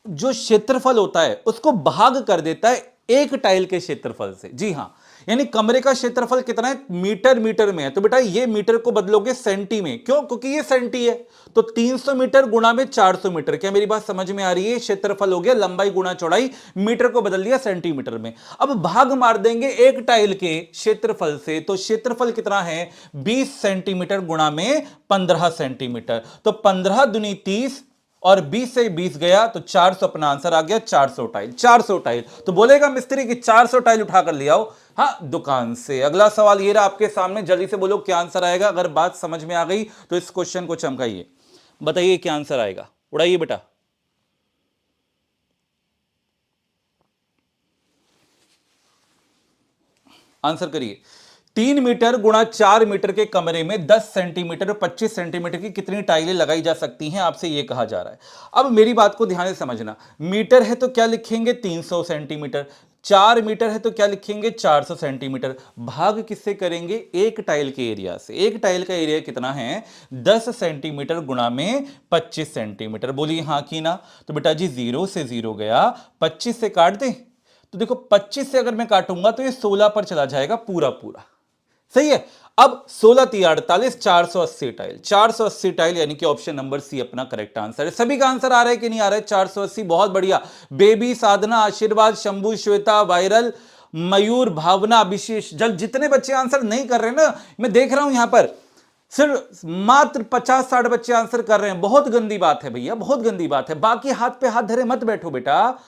जो क्षेत्रफल होता है उसको भाग कर देता है एक टाइल के क्षेत्रफल से। जी हां, यानी कमरे का क्षेत्रफल कितना है, मीटर मीटर में है। तो बेटा ये मीटर को बदलोगे सेंटी में, क्यों, क्योंकि ये सेंटी है। तो 300 मीटर गुणा में 400 मीटर। क्या मेरी बात समझ में आ रही है। क्षेत्रफल हो गया लंबाई गुणा चौड़ाई, मीटर को बदल दिया सेंटीमीटर में। अब भाग मार देंगे एक टाइल के क्षेत्रफल से, तो क्षेत्रफल कितना है, 20 सेंटीमीटर गुणा में 15 सेंटीमीटर। तो 15 दूनी 30 और 20 से 20 गया तो 400, अपना आंसर आ गया 400 टाइल। 400 टाइल। तो बोलेगा मिस्त्री की 400 टाइल उठाकर ले आओ, हाँ, दुकान से। अगला सवाल ये रहा आपके सामने, जल्दी से बोलो क्या आंसर आएगा। अगर बात समझ में आ गई तो इस क्वेश्चन को चमकाइए, बताइए क्या आंसर आएगा, उड़ाइए बेटा। आंसर करिए। 3 मीटर गुणा 4 मीटर के कमरे में 10 सेंटीमीटर और 25 सेंटीमीटर की कितनी टाइलें लगाई जा सकती हैं, आपसे यह कहा जा रहा है। अब मेरी बात को ध्यान से समझना। मीटर है तो क्या लिखेंगे, 300 सेंटीमीटर। 4 मीटर है तो क्या लिखेंगे, 400 सेंटीमीटर। भाग किससे करेंगे, एक टाइल के एरिया से। एक टाइल का एरिया कितना है, 10 सेंटीमीटर गुणा में 25 सेंटीमीटर। बोलिए हाँ की ना। तो बेटा जी 0 से 0 गया, 25 से काट दे। तो देखो 25 से अगर मैं काटूंगा तो ये 16 पर चला जाएगा पूरा पूरा, सही है। अब 16 3 48, 480 टाइल। 480 टाइल, यानी कि ऑप्शन नंबर सी अपना करेक्ट आंसर है। सभी का आंसर आ रहा है कि नहीं आ रहा है, 480, बहुत बढ़िया। बेबी, साधना, आशीर्वाद, शंभू, श्वेता, वायरल, मयूर, भावना, अभिशेष, जल जितने बच्चे आंसर नहीं कर रहे हैं ना, मैं देख रहा हूं यहां पर सिर्फ मात्र 50-60 बच्चे आंसर कर रहे हैं। बहुत गंदी बात है भैया, बहुत गंदी बात है। बाकी हाथ पे हाथ धरे मत बैठो बेटा,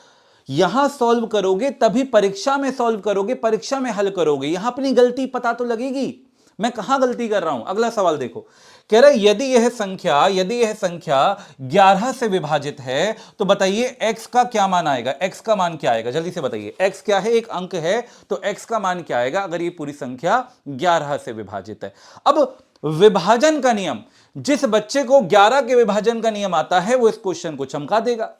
यहां सॉल्व करोगे तभी परीक्षा में सॉल्व करोगे, परीक्षा में हल करोगे। यहां अपनी गलती पता तो लगेगी, मैं कहां गलती कर रहा हूं। अगला सवाल देखो, कह रहा है यदि यह संख्या 11 से विभाजित है तो बताइए x का क्या मान आएगा। x का मान क्या आएगा, जल्दी से बताइए। x क्या है, एक अंक है, तो x का मान क्या आएगा अगर ये पूरी संख्या 11 से विभाजित है। अब विभाजन का नियम, जिस बच्चे को 11 के विभाजन का नियम आता है वो इस क्वेश्चन को चमका देगा।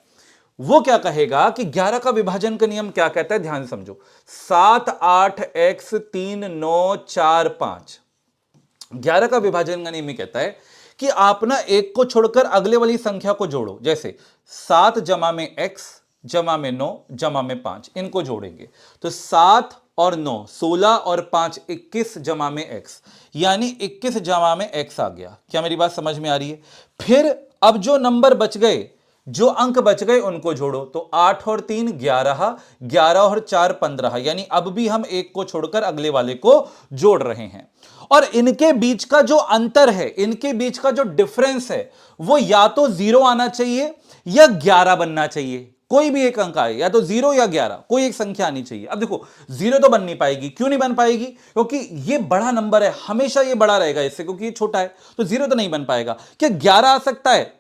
वो क्या कहेगा कि 11 का विभाजन का नियम क्या कहता है, ध्यान समझो। 7 8 x 3 9 4 5। 11 का विभाजन का नियम ये कहता है कि आप ना एक को छोड़कर अगले वाली संख्या को जोड़ो। जैसे 7 जमा में x जमा में 9 जमा में 5, इनको जोड़ेंगे तो 7 और 9 16 और 5 21 जमा में x, यानी 21 जमा में x आ गया। क्या मेरी बात समझ में आ रही है। फिर अब जो नंबर बच गए, जो अंक बच गए उनको जोड़ो, तो 8 और 3 11, 11 और 4 15, यानी अब भी हम एक को छोड़कर अगले वाले को जोड़ रहे हैं। और इनके बीच का जो अंतर है, इनके बीच का जो डिफरेंस है, वो या तो 0 आना चाहिए या 11 बनना चाहिए। कोई भी एक अंक आए, या तो 0 या 11, कोई एक संख्या आनी चाहिए। अब देखो 0 तो बन नहीं पाएगी, क्यों नहीं बन पाएगी? क्योंकि ये बड़ा नंबर है, हमेशा ये बड़ा रहेगा इससे, क्योंकि ये छोटा है, तो 0 तो नहीं बन पाएगा। क्या 11 आ सकता है?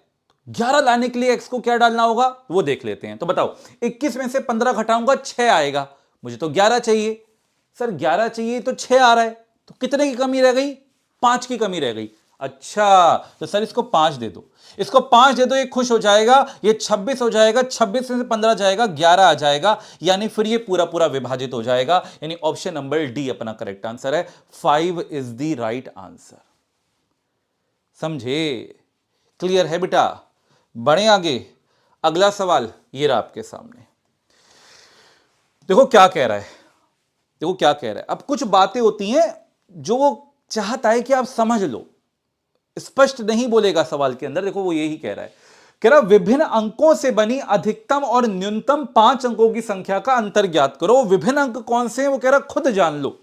11 लाने के लिए x को क्या डालना होगा वो देख लेते हैं। तो बताओ 21 में से 15 घटाऊंगा 6 आएगा, मुझे तो 11 चाहिए। सर 11 चाहिए तो 6 आ रहा है, तो कितने की कमी रह गई? 5 की कमी रह गई। अच्छा, तो सर इसको 5 दे दो, इसको 5 दे दो, ये खुश हो जाएगा, ये 26 हो जाएगा, 26 में से 15 जाएगा, 11 आ जाएगा, यानी फिर ये पूरा पूरा विभाजित हो जाएगा। यानी ऑप्शन नंबर डी अपना करेक्ट आंसर है। 5 इज द राइट आंसर। समझे? क्लियर है बेटा? बढ़े आगे। अगला सवाल ये रहा आपके सामने। देखो क्या कह रहा है, देखो क्या कह रहा है। अब कुछ बातें होती हैं जो वो चाहता है कि आप समझ लो, स्पष्ट नहीं बोलेगा सवाल के अंदर। देखो वो यही कह रहा है, कह रहा विभिन्न अंकों से बनी अधिकतम और न्यूनतम 5 अंकों की संख्या का अंतर ज्ञात करो। विभिन्न अंक कौन से हैं वो कह रहा खुद जान लो,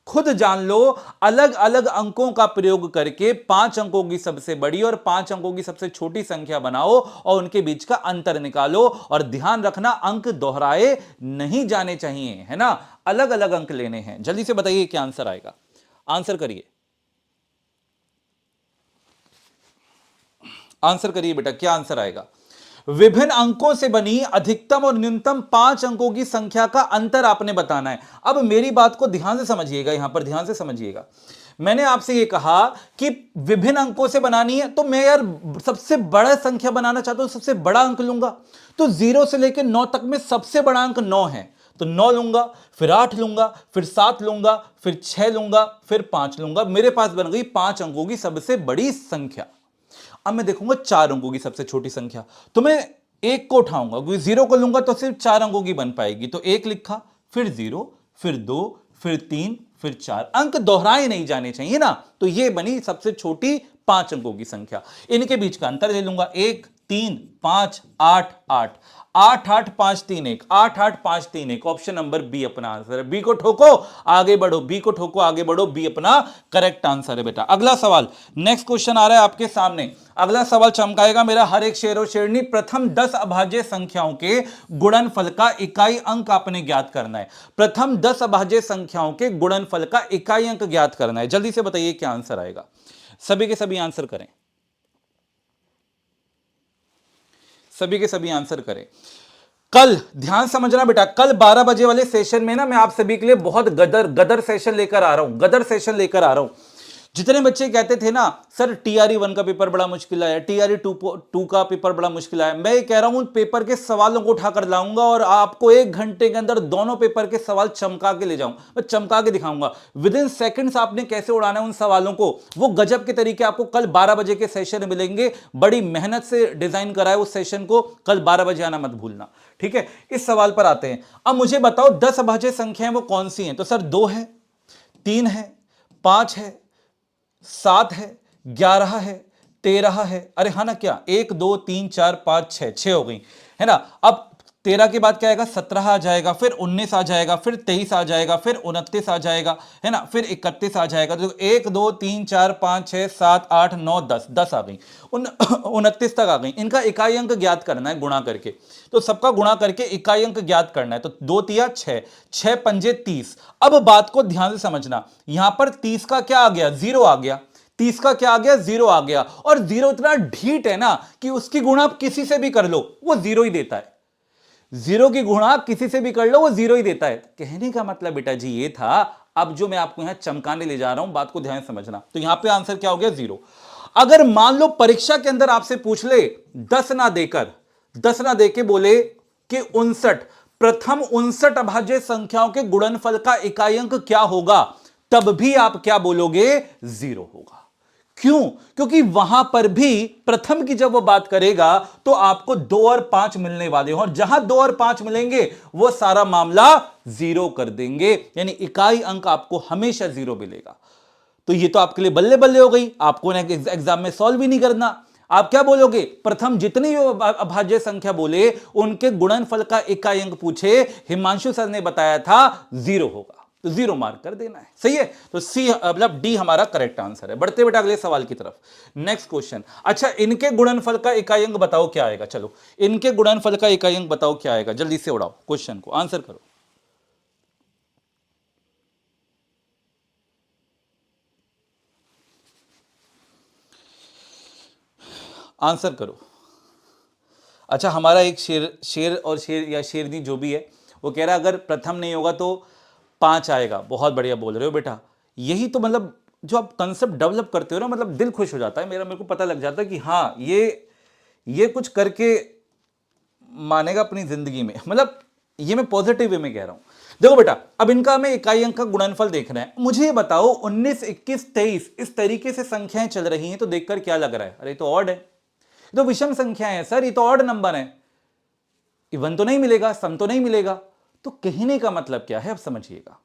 खुद जान लो। अलग अलग अंकों का प्रयोग करके 5 अंकों की सबसे बड़ी और 5 अंकों की सबसे छोटी संख्या बनाओ और उनके बीच का अंतर निकालो। और ध्यान रखना अंक दोहराए नहीं जाने चाहिए, है ना, अलग अलग अंक लेने हैं। जल्दी से बताइए क्या आंसर आएगा, आंसर करिए, आंसर करिए बेटा, क्या आंसर आएगा? विभिन्न अंकों से बनी अधिकतम और न्यूनतम 5 अंकों की संख्या का अंतर आपने बताना है। अब मेरी बात को ध्यान से समझिएगा, यहां पर ध्यान से समझिएगा। मैंने आपसे ये कहा कि विभिन्न अंकों से बनानी है, तो मैं यार सबसे बड़ा संख्या बनाना चाहता हूं, सबसे बड़ा अंक लूंगा। तो 0 से लेकर 9 तक में सबसे बड़ा अंक 9 है, तो 9 लूंगा, फिर 8 लूंगा, फिर 7 लूंगा, फिर 6 लूंगा, फिर 5 लूंगा। मेरे पास बन गई 5 अंकों की सबसे बड़ी संख्या। अब मैं देखूंगा 4 अंकों की सबसे छोटी संख्या, तो मैं 1 को उठाऊंगा, क्योंकि 0 को लूंगा तो सिर्फ 4 अंकों की बन पाएगी। तो 1 लिखा, फिर 0, फिर 2, फिर 3, फिर 4। अंक दोहराए नहीं जाने चाहिए ना, तो ये बनी सबसे छोटी 5 अंकों की संख्या। इनके बीच का अंतर ले लूंगा, 1, 3, 5, 8, 8, 8, 8, 5, 3, 1, 8, 8, 5, 3, 1। ऑप्शन नंबर बी अपना आंसर है। बी को ठोको आगे बढ़ो, बी को ठोको आगे बढ़ो, बी अपना करेक्ट आंसर है बेटा। अगला सवाल, नेक्स्ट क्वेश्चन आ रहा है आपके सामने। अगला सवाल चमकाएगा मेरा हर एक शेर और शेरनी। प्रथम 10 अभाज्य संख्याओं के गुणनफल का इकाई अंक आपने ज्ञात करना है। प्रथम 10 अभाज्य संख्याओं के गुणनफल का इकाई अंक ज्ञात करना है। जल्दी से बताइए क्या आंसर आएगा, सभी के सभी आंसर करें, सभी के सभी आंसर करें। कल ध्यान समझना बेटा, कल 12 बजे वाले सेशन में ना मैं आप सभी के लिए बहुत गदर सेशन लेकर आ रहा हूं, गदर सेशन लेकर आ रहा हूं। जितने बच्चे कहते थे ना सर TRE 1 का पेपर बड़ा मुश्किल है, TRE 2 का पेपर बड़ा मुश्किल है, मैं ये कह रहा हूं उन पेपर के सवालों को उठाकर लाऊंगा और आपको 1 घंटे के अंदर दोनों पेपर के सवाल चमका के ले जाऊं, मैं चमका के दिखाऊंगा। विद इन सेकंड्स आपने कैसे उड़ाना है उन सवालों को, वो गजब के तरीके आपको कल 12 बजे के सेशन में मिलेंगे। बड़ी मेहनत से डिजाइन करा है उस सेशन को, कल 12 बजे आना मत भूलना, ठीक है। इस सवाल पर आते हैं। अब मुझे बताओ 10 अभाज्य संख्याएं वो कौन सी हैं? तो सर 2 है, 3 है, 5 है, 7 है, 11 है, 13 है। अरे हाँ ना, क्या 1 2 3 4 5 6 हो गई, है ना। अब 13 के बाद क्या आएगा? 17 आ जाएगा, फिर 19 आ जाएगा, फिर 23 आ जाएगा, फिर 29 आ जाएगा, है ना, फिर 31 आ जाएगा। तो 1 2 3 4 5 6 7 8 9 10 आ गई, 29 तक आ गई। इनका इकाई अंक ज्ञात करना है गुणा करके, तो सबका गुणा करके इकाई अंक ज्ञात करना है। तो 2 तिया 6, 6 पंजे 30। अब बात को ध्यान से समझना, यहां पर 30 का क्या आ गया? 0 आ गया। 30 का क्या आ गया? 0 आ गया। और 0 इतना ढीठ है ना कि उसकी गुणा आप किसी से भी कर लो वो 0 ही देता है। 0 की गुणा किसी से भी कर लो वो 0 ही देता है। कहने का मतलब बेटा जी ये था, अब जो मैं आपको यहां चमकाने ले जा रहा हूं, बात को ध्यान से समझना। तो यहां पे आंसर क्या हो गया? 0। अगर मान लो परीक्षा के अंदर आपसे पूछ ले 10 ना देके बोले कि 59, प्रथम 59 अभाज्य संख्याओं के गुणनफल का इकाई अंक क्या होगा, तब भी आप क्या बोलोगे? 0 होगा। क्यों? क्योंकि वहां पर भी प्रथम की जब वो बात करेगा तो आपको 2 और 5 मिलने वाले हैं, और जहां 2 और 5 मिलेंगे वो सारा मामला 0 कर देंगे, यानी इकाई अंक आपको हमेशा 0 मिलेगा। तो ये तो आपके लिए बल्ले बल्ले हो गई, आपको एग्जाम में सॉल्व भी नहीं करना। आप क्या बोलोगे? प्रथम जितनी अभाज्य संख्या बोले उनके गुणनफल का इकाई अंक पूछे, हिमांशु सर ने बताया था 0 होगा। तो 0 मार्क कर देना है। सही है, तो सी मतलब डी हमारा करेक्ट आंसर है। बढ़ते बेटा अगले सवाल की तरफ। नेक्स्ट क्वेश्चन, अच्छा इनके गुणनफल का इकाई अंक बताओ क्या आएगा। चलो इनके गुणनफल का इकाई अंक बताओ क्या आएगा, जल्दी से उड़ाओ क्वेश्चन को, आंसर करो। आंसर करो। अच्छा हमारा एक शेर और शेर या शेरनी जो भी है वो कह रहा है अगर प्रथम नहीं होगा तो 5 आएगा। बहुत बढ़िया बोल रहे हो बेटा। यही तो मतलब जो आप कंसेप्ट डेवलप करते हो ना, मतलब दिल खुश हो जाता है मेरा, मेरे को पता लग जाता है कि हाँ ये कुछ करके मानेगा अपनी जिंदगी में। मतलब ये मैं पॉजिटिव वे में कह रहा हूं। देखो बेटा अब इनका हमें इकाई अंक का गुणनफल देखना है। मुझे ये बताओ 19, 21, 23 इस तरीके से संख्याएं चल रही हैं तो देखकर क्या लग रहा है, अरे तो ऑड है, ये तो विषम संख्या है सर, ये तो ऑड नंबर है, इवन तो नहीं मिलेगा, सम तो नहीं मिलेगा। तो कहने का मतलब क्या है अब समझिएगा,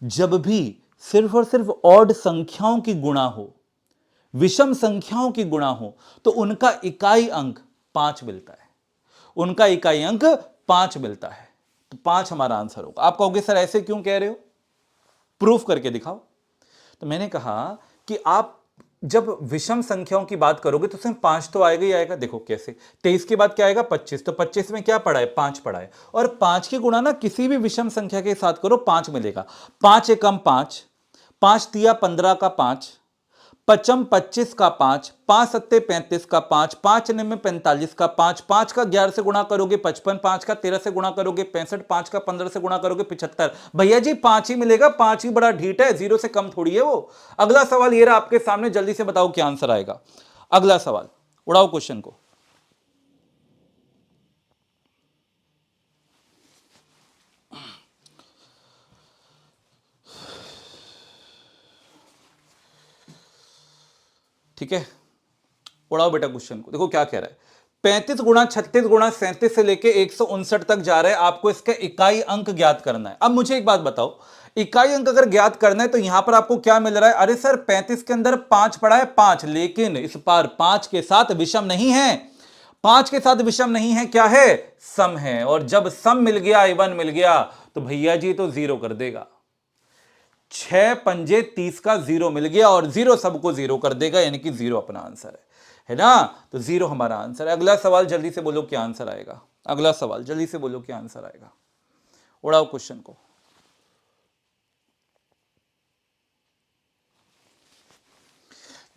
जब भी सिर्फ और सिर्फ ऑड संख्याओं की गुणा हो, विषम संख्याओं की गुणा हो, तो उनका इकाई अंक 5 मिलता है, उनका इकाई अंक 5 मिलता है। तो 5 हमारा आंसर होगा। आप कहोगे सर ऐसे क्यों कह रहे हो, प्रूफ करके दिखाओ। तो मैंने कहा कि आप जब विषम संख्याओं की बात करोगे तो उसमें 5 तो आएगा ही आएगा। देखो कैसे, 23 के बाद क्या आएगा 25, तो 25 में क्या पड़ा है 5 पड़ा है, और 5 की गुणा ना किसी भी विषम संख्या के साथ करो 5 मिलेगा। 5 एकम 5, 5 तिया 15 का 5, पचम 25 का 5, 5 सत्ते 35 का 5, 5 निम्न 45 का 5, 5 का 11 से गुणा करोगे 55, 5 का 13 से गुणा करोगे 65, 5 का 15 से गुणा करोगे 75। भैया जी 5 ही मिलेगा, 5 ही बड़ा ढीठ है, 0 से कम थोड़ी है वो। अगला सवाल ये रहा आपके सामने, जल्दी से बताओ क्या आंसर आएगा। अगला सवाल उड़ाओ क्वेश्चन को। ठीक है उड़ाओ बेटा क्वेश्चन को। देखो क्या कह रहा है, 35 गुणा 36 गुणा 37 से लेके 159 तक जा रहा है, आपको इसका इकाई अंक ज्ञात करना है। अब मुझे एक बात बताओ, इकाई अंक अगर ज्ञात करना है तो यहां पर आपको क्या मिल रहा है, अरे सर 35 के अंदर 5 पड़ा है 5, लेकिन इस बार 5 के साथ विषम नहीं है, 5 के साथ विषम नहीं है, क्या है सम है। और जब सम मिल गया, इवन मिल गया, तो भैया जी तो 0 कर देगा। 6 पंजे 30 का 0 मिल गया, और 0 सबको 0 कर देगा, यानी कि 0 अपना आंसर है ना। तो 0 हमारा आंसर है। अगला सवाल जल्दी से बोलो क्या आंसर आएगा। अगला सवाल जल्दी से बोलो क्या आंसर आएगा, उड़ाओ क्वेश्चन को।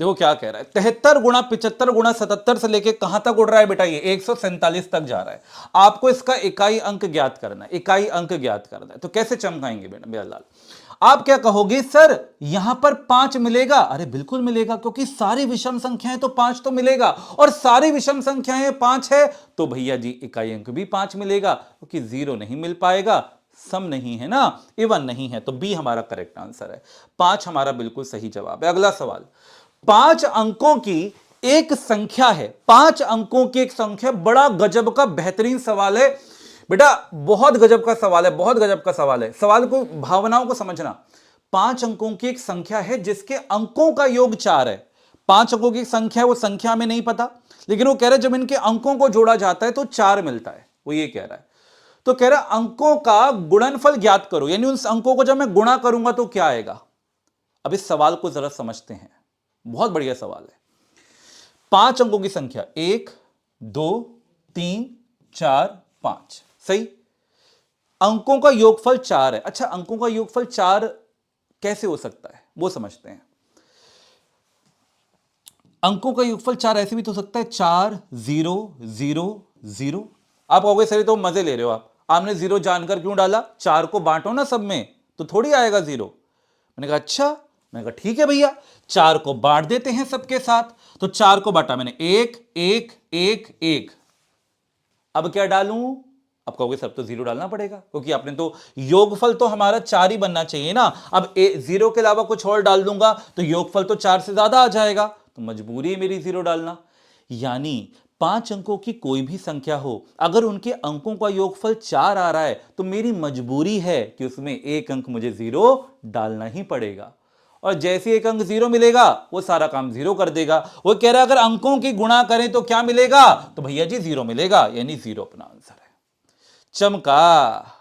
देखो क्या कह रहा है, 73 गुणा 75 गुणा 77 से लेके कहां तक उड़ रहा है बेटा, ये 147 तक जा रहा है। आपको इसका इकाई अंक ज्ञात करना है, इकाई अंक ज्ञात करना है। तो कैसे चमकाएंगे बेटा मेरा लाल, आप क्या कहोगे सर यहां पर 5 मिलेगा, अरे बिल्कुल मिलेगा, क्योंकि सारी विषम संख्याएं तो 5 तो मिलेगा, और सारी विषम संख्याएं 5 है, तो भैया जी इकाई अंक भी 5 मिलेगा, क्योंकि 0 नहीं मिल पाएगा, सम नहीं है ना, इवन नहीं है। तो बी हमारा करेक्ट आंसर है, 5 हमारा बिल्कुल सही जवाब है। अगला सवाल, 5 अंकों की एक संख्या है, 5 अंकों की एक संख्या, बड़ा गजब का बेहतरीन सवाल है बेटा, बहुत गजब का सवाल है, बहुत गजब का सवाल है। सवाल को, भावनाओं को समझना। 5 अंकों की एक संख्या है जिसके अंकों का योग 4 है। 5 अंकों की संख्या है, वो संख्या में नहीं पता, लेकिन वो कह रहा है जब इनके अंकों को जोड़ा जाता है तो 4 मिलता है, वो ये कह रहा है। तो कह रहा है अंकों का गुणनफल ज्ञात करो, यानी उन अंकों को जब मैं गुणा करूंगा तो क्या आएगा। अब इस सवाल को जरा समझते हैं, बहुत बढ़िया सवाल है। 5 अंकों की संख्या 1 2 3 4 5, सही। अंकों का योगफल 4 है। अच्छा अंकों का योगफल 4 कैसे हो सकता है वो समझते हैं। अंकों का योगफल 4 ऐसे भी तो हो सकता है, 4 0 0 0। आप कहोगे सर तो मजे ले रहे हो आप, आपने 0 जानकर क्यों डाला, 4 को बांटो ना सब में तो थोड़ी आएगा 0। मैंने कहा अच्छा, मैंने कहा ठीक है भैया 4 को बांट देते हैं सबके साथ। तो 4 को बांटा मैंने 1 1 1 1। अब क्या डालूं, अब कहोगे सब तो 0 डालना पड़ेगा, क्योंकि आपने तो योगफल तो हमारा 4 ही बनना चाहिए ना। अब 0 के अलावा कुछ और डाल दूंगा तो योगफल तो 4 से ज्यादा आ जाएगा, तो मजबूरी है मेरी 0 डालना। यानी 5 अंकों की कोई भी संख्या हो, अगर उनके अंकों का योगफल 4 आ रहा है तो मेरी मजबूरी है कि उसमें एक अंक मुझे 0 डालना ही पड़ेगा। और जैसे एक अंक 0 मिलेगा वो सारा काम 0 कर देगा। वो कह रहा है अगर अंकों की गुणा करें तो क्या मिलेगा, तो भैया जी 0 मिलेगा, यानी 0 अपना आंसर है। चमका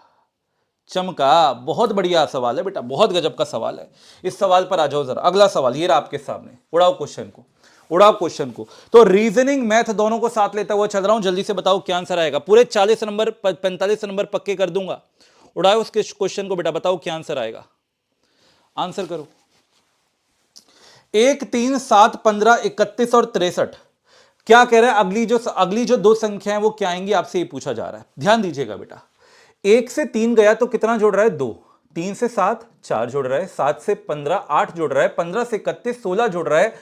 चमका। बहुत बढ़िया सवाल है बेटा, बहुत गजब का सवाल है। इस सवाल पर आ जाओ जरा। अगला सवाल ये रहा आपके सामने, उड़ाओ क्वेश्चन को, उड़ाओ क्वेश्चन को। तो रीजनिंग मैथ दोनों को साथ लेता हुआ चल रहा हूं, जल्दी से बताओ क्या आंसर आएगा। पूरे 40 नंबर 45 नंबर पक्के कर दूंगा। उड़ाओ उसके क्वेश्चन को बेटा, बताओ क्या आंसर आएगा, आंसर करो। 1 3 7 15 31 और 63 क्या कह रहा है? अगली जो दो संख्या है वो क्या आएंगी, आपसे ये पूछा जा रहा है। ध्यान दीजिएगा बेटा, 1 से 3 गया तो कितना जोड़ रहा है? 2। 3 से 7 4 जोड़ रहा है, 7 से 15 8 जोड़ रहा है, 15 से 31 16 जोड़ रहा है,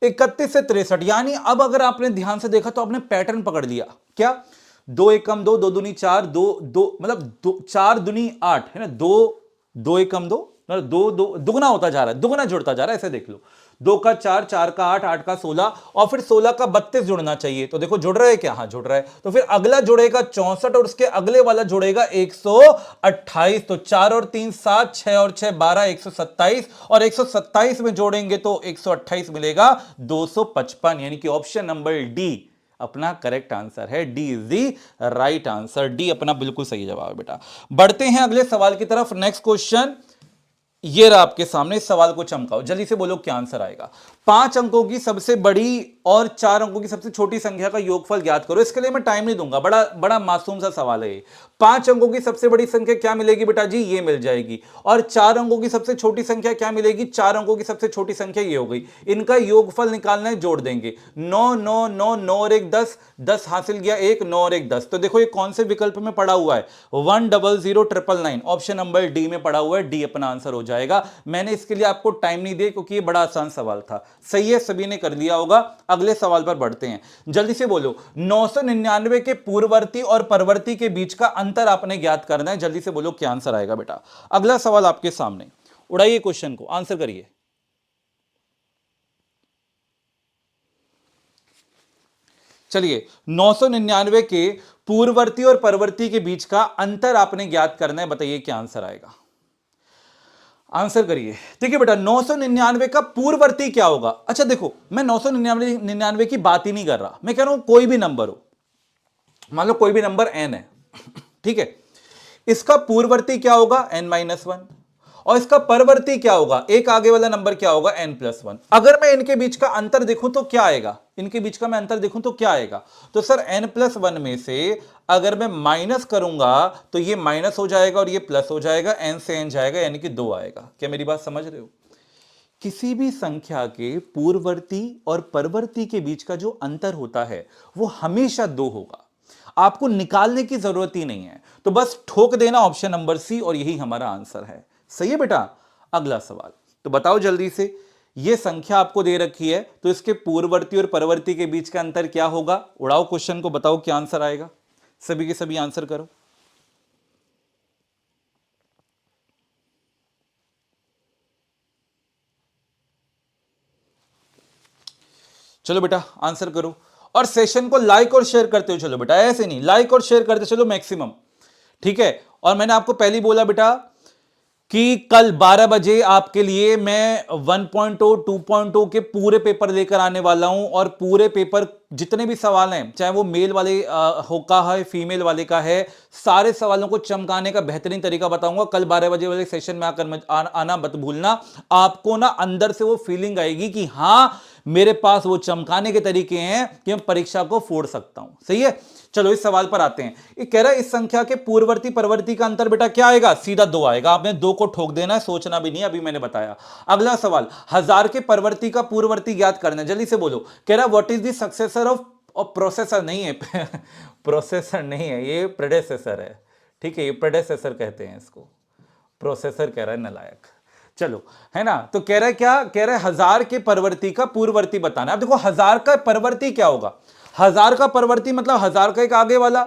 31 से 63। यानी अब अगर आपने ध्यान से देखा तो आपने पैटर्न पकड़ लिया। क्या? 2 एकम 2, 2 दूनी 4, 2 मतलब 4 दूनी 8 है ना, 2 एकम 2 मतलब 2 दुगना होता जा रहा है, दुगना जुड़ता जा रहा है। ऐसे देख लो, 2 का 4, 4 का 8, 8 का 16 और फिर 16 का 32 जुड़ना चाहिए। तो देखो जुड़ रहा है क्या? हाँ जुड़ रहा है। तो फिर अगला जुड़ेगा 64 और उसके अगले वाला जुड़ेगा 128। तो 4 और 3 7, 6 और 6 12, 127 और 127 में जोड़ेंगे तो 128 मिलेगा 255। यानी कि ऑप्शन नंबर डी अपना करेक्ट आंसर है। D is the right answer. D अपना बिल्कुल सही जवाब है बेटा। बढ़ते हैं अगले सवाल की तरफ। नेक्स्ट क्वेश्चन ये रहा आपके सामने। इस सवाल को चमकाओ, जल्दी से बोलो क्या आंसर आएगा। 5 अंकों की सबसे बड़ी और 4 अंकों की सबसे छोटी संख्या का योगफल ज्ञात करो। इसके लिए मैं टाइम नहीं दूंगा, बड़ा बड़ा मासूम सा सवाल है ये। 5 अंकों की सबसे बड़ी संख्या क्या मिलेगी बेटा जी? ये मिल जाएगी। और 4 अंकों की सबसे छोटी संख्या क्या मिलेगी? 4 अंकों की सबसे छोटी संख्या ये हो गई। इनका योगफल निकालना है, जोड़ देंगे। 9 9 9 9 और 1 10, 10 हासिल गया 1, 9 और 1 10। तो देखो ये कौन से विकल्प में पड़ा हुआ है? 100999। ऑप्शन नंबर डी में पड़ा हुआ है। डी अपना आंसर हो जाएगा। मैंने इसके लिए आपको टाइम नहीं दिया क्योंकि ये बड़ा आसान सवाल था। सही है, सभी ने कर लिया होगा। अगले सवाल पर बढ़ते हैं, जल्दी से बोलो। 999 के पूर्ववर्ती और परवर्ती के बीच का अंतर आपने ज्ञात करना है। जल्दी से बोलो क्या आंसर आएगा बेटा। अगला सवाल आपके सामने, उड़ाइए क्वेश्चन को, आंसर करिए। चलिए, 999 के पूर्ववर्ती और परवर्ती के बीच का अंतर आपने ज्ञात करना है। बताइए क्या आंसर आएगा, आंसर करिए। देखिए बेटा, 999 का पूर्ववर्ती क्या होगा? अच्छा देखो, मैं 999 की बात ही नहीं कर रहा, मैं कह रहा हूं कोई भी नंबर हो। मान लो कोई भी नंबर n है, ठीक है, इसका पूर्ववर्ती क्या होगा? n-1। और इसका परवर्ती क्या होगा? एक आगे वाला नंबर क्या होगा? n+1। अगर मैं इनके बीच का अंतर देखूं तो क्या आएगा? इनके बीच का मैं अंतर देखूं तो क्या आएगा? तो सर n+1 में से अगर मैं माइनस करूंगा तो ये माइनस हो जाएगा और ये प्लस हो जाएगा, n से n जाएगा यानी कि 2 आएगा। क्या मेरी बात समझ रहे हो? किसी भी संख्या के पूर्ववर्ती और परवर्ती के बीच का जो अंतर होता है वो हमेशा 2 होगा। आपको निकालने की जरूरत ही नहीं है, तो बस ठोक देना ऑप्शन नंबर सी और यही हमारा आंसर है। सही है बेटा। अगला सवाल, तो बताओ जल्दी से, ये संख्या आपको दे रखी है तो इसके पूर्ववर्ती और परवर्ती के बीच का अंतर क्या होगा? उड़ाओ क्वेश्चन को, बताओ क्या आंसर आएगा। सभी के सभी आंसर करो। चलो बेटा आंसर करो और सेशन को लाइक और शेयर करते हो चलो बेटा, ऐसे नहीं, लाइक और शेयर करते चलो मैक्सिमम, ठीक है। और मैंने आपको पहले बोला बेटा कि कल 12 बजे आपके लिए मैं 1.0 2.0 के पूरे पेपर लेकर आने वाला हूं और पूरे पेपर जितने भी सवाल हैं, चाहे वो मेल वाले का है, फीमेल वाले का है, सारे सवालों को चमकाने का बेहतरीन तरीका बताऊंगा। कल 12 बजे वाले सेशन में आकर आना मत भूलना। आपको ना अंदर से वो फीलिंग आएगी कि हां मेरे पास वो चमकाने के तरीके हैं कि मैं परीक्षा को फोड़ सकता हूं। सही है, चलो इस सवाल पर आते हैं। ये कह रहा है इस संख्या के पूर्ववर्ती परवर्ती का अंतर बेटा क्या आएगा? सीधा 2 आएगा। आपने 2 को ठोक देना है, सोचना भी नहीं, अभी मैंने बताया। अगला सवाल, 1000 के परवर्ती का पूर्ववर्ती ज्ञात करना है। जल्दी से बोलो। कह रहा है what is the successor of processor, नहीं है प्रोसेसर नहीं है, ये प्रेडेसेसर है, ठीक है, ये प्रेडेसेसर कहते हैं इसको, प्रोसेसर कह रहा है नालायक। चलो, है ना। तो कह रहा है क्या? कह रहा है 1000 के परवर्ती का पूर्ववर्ती बताना। अब देखो 1000 का परवर्ती क्या होगा? 1000 का परवर्ती मतलब 1000 का एक आगे वाला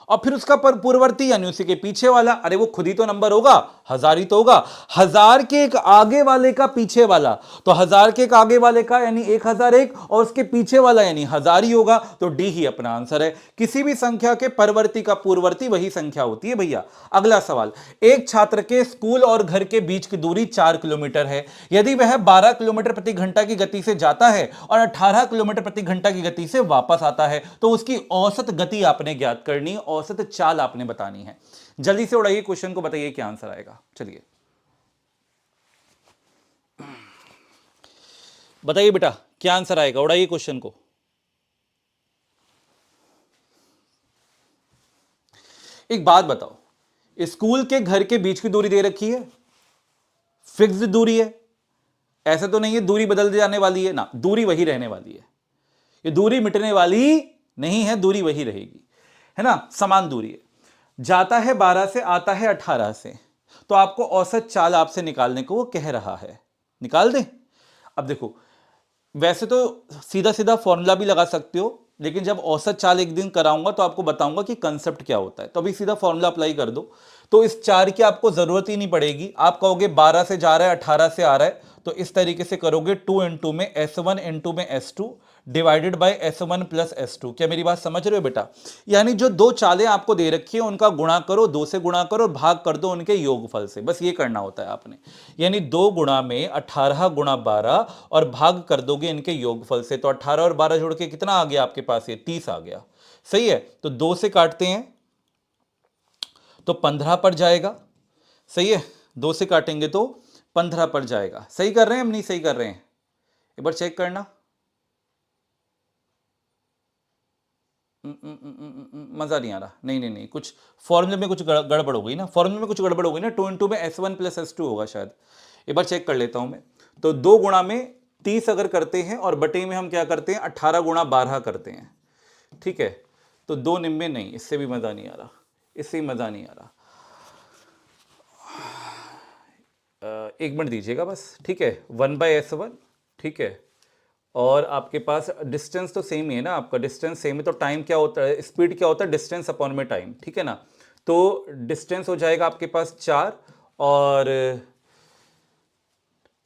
और फिर उसका पूर्ववर्ती यानी उसी के पीछे वाला। अरे वो खुद ही तो नंबर होगा, 1000 ही तो होगा। 1000 के एक आगे वाले का पीछे वाला, तो 1000 के एक आगे वाले का यानी 1001 और उसके पीछे वाला यानी 1000 ही होगा। तो डी ही अपना आंसर है। किसी भी संख्या के परवर्ती का पूर्ववर्ती वही संख्या होती है भैया। अगला सवाल, एक छात्र के स्कूल और घर के बीच की दूरी 4 किलोमीटर है। यदि वह 12 किलोमीटर प्रति घंटा की गति से जाता है और 18 किलोमीटर प्रति घंटा की गति से वापस आता है तो उसकी औसत गति आपने ज्ञात करनी। औसत चाल आपने बतानी है। जल्दी से उड़ाइए क्वेश्चन को, बताइए क्या आंसर आएगा। चलिए बताइए बेटा क्या आंसर आएगा, उड़ाइए क्वेश्चन को। एक बात बताओ, स्कूल के घर के बीच की दूरी दे रखी है, फिक्स्ड दूरी है, ऐसा तो नहीं है दूरी बदल जाने वाली है ना, दूरी वही रहने वाली है, ये दूरी मिटने वाली नहीं है, दूरी वही रहेगी, है ना, समान दूरी है। जाता है 12 से, आता है 18 से, तो आपको औसत चाल आपसे निकालने को वो कह रहा है, निकाल दें। अब देखो वैसे तो सीधा सीधा फॉर्मूला भी लगा सकते हो, लेकिन जब औसत चाल एक दिन कराऊंगा तो आपको बताऊंगा कि कंसेप्ट क्या होता है, तो अभी सीधा फॉर्मूला अप्लाई कर दो। तो इस 4 की आपको जरूरत ही नहीं पड़ेगी, आप कहोगे 12 से जा रहा है 18 से आ रहा है, तो इस तरीके से करोगे 2 इंटू में S1 इंटू में S2 divided by S1 plus S2। क्या मेरी बात समझ रहे हो बेटा? यानी जो दो चालें आपको दे रखी है उनका गुणा करो, 2 से गुणा करो, भाग कर दो उनके योगफल से, बस ये करना होता है आपने। यानी 2 गुणा में 18 गुणा 12 और भाग कर दोगे इनके योगफल से, तो 18 और 12 जोड़ के कितना आ गया आपके पास, ये 30 आ गया। सही है, तो 2 से काटते हैं तो 15 पर जाएगा। सही है, 2 से काटेंगे तो 15 पर जाएगा। सही कर रहे हैं हम, नहीं सही कर रहे हैं? एक बार चेक करना। मजा नहीं आ रहा, नहीं नहीं नहीं, कुछ फॉर्मूले में कुछ गड़बड़ हो गई ना, फॉर्मूले में कुछ गड़बड़ हो गई ना, 2 इंटू में S1 प्लस S2 होगा शायद। एक बार चेक कर लेता हूं मैं। तो 2 गुणा में 30 अगर करते हैं और बटे में हम क्या करते हैं 18 गुणा 12 करते हैं, ठीक है। तो 2 निम्बे नहीं, इससे भी मजा नहीं आ रहा, इससे भी मजा नहीं आ रहा। एक मिनट दीजिएगा बस, ठीक है। 1/S1, ठीक है, और आपके पास डिस्टेंस तो सेम ही है ना, आपका डिस्टेंस सेम है, तो टाइम क्या होता है, स्पीड क्या होता है, डिस्टेंस अपॉन में टाइम, ठीक है ना। तो डिस्टेंस हो जाएगा आपके पास 4 और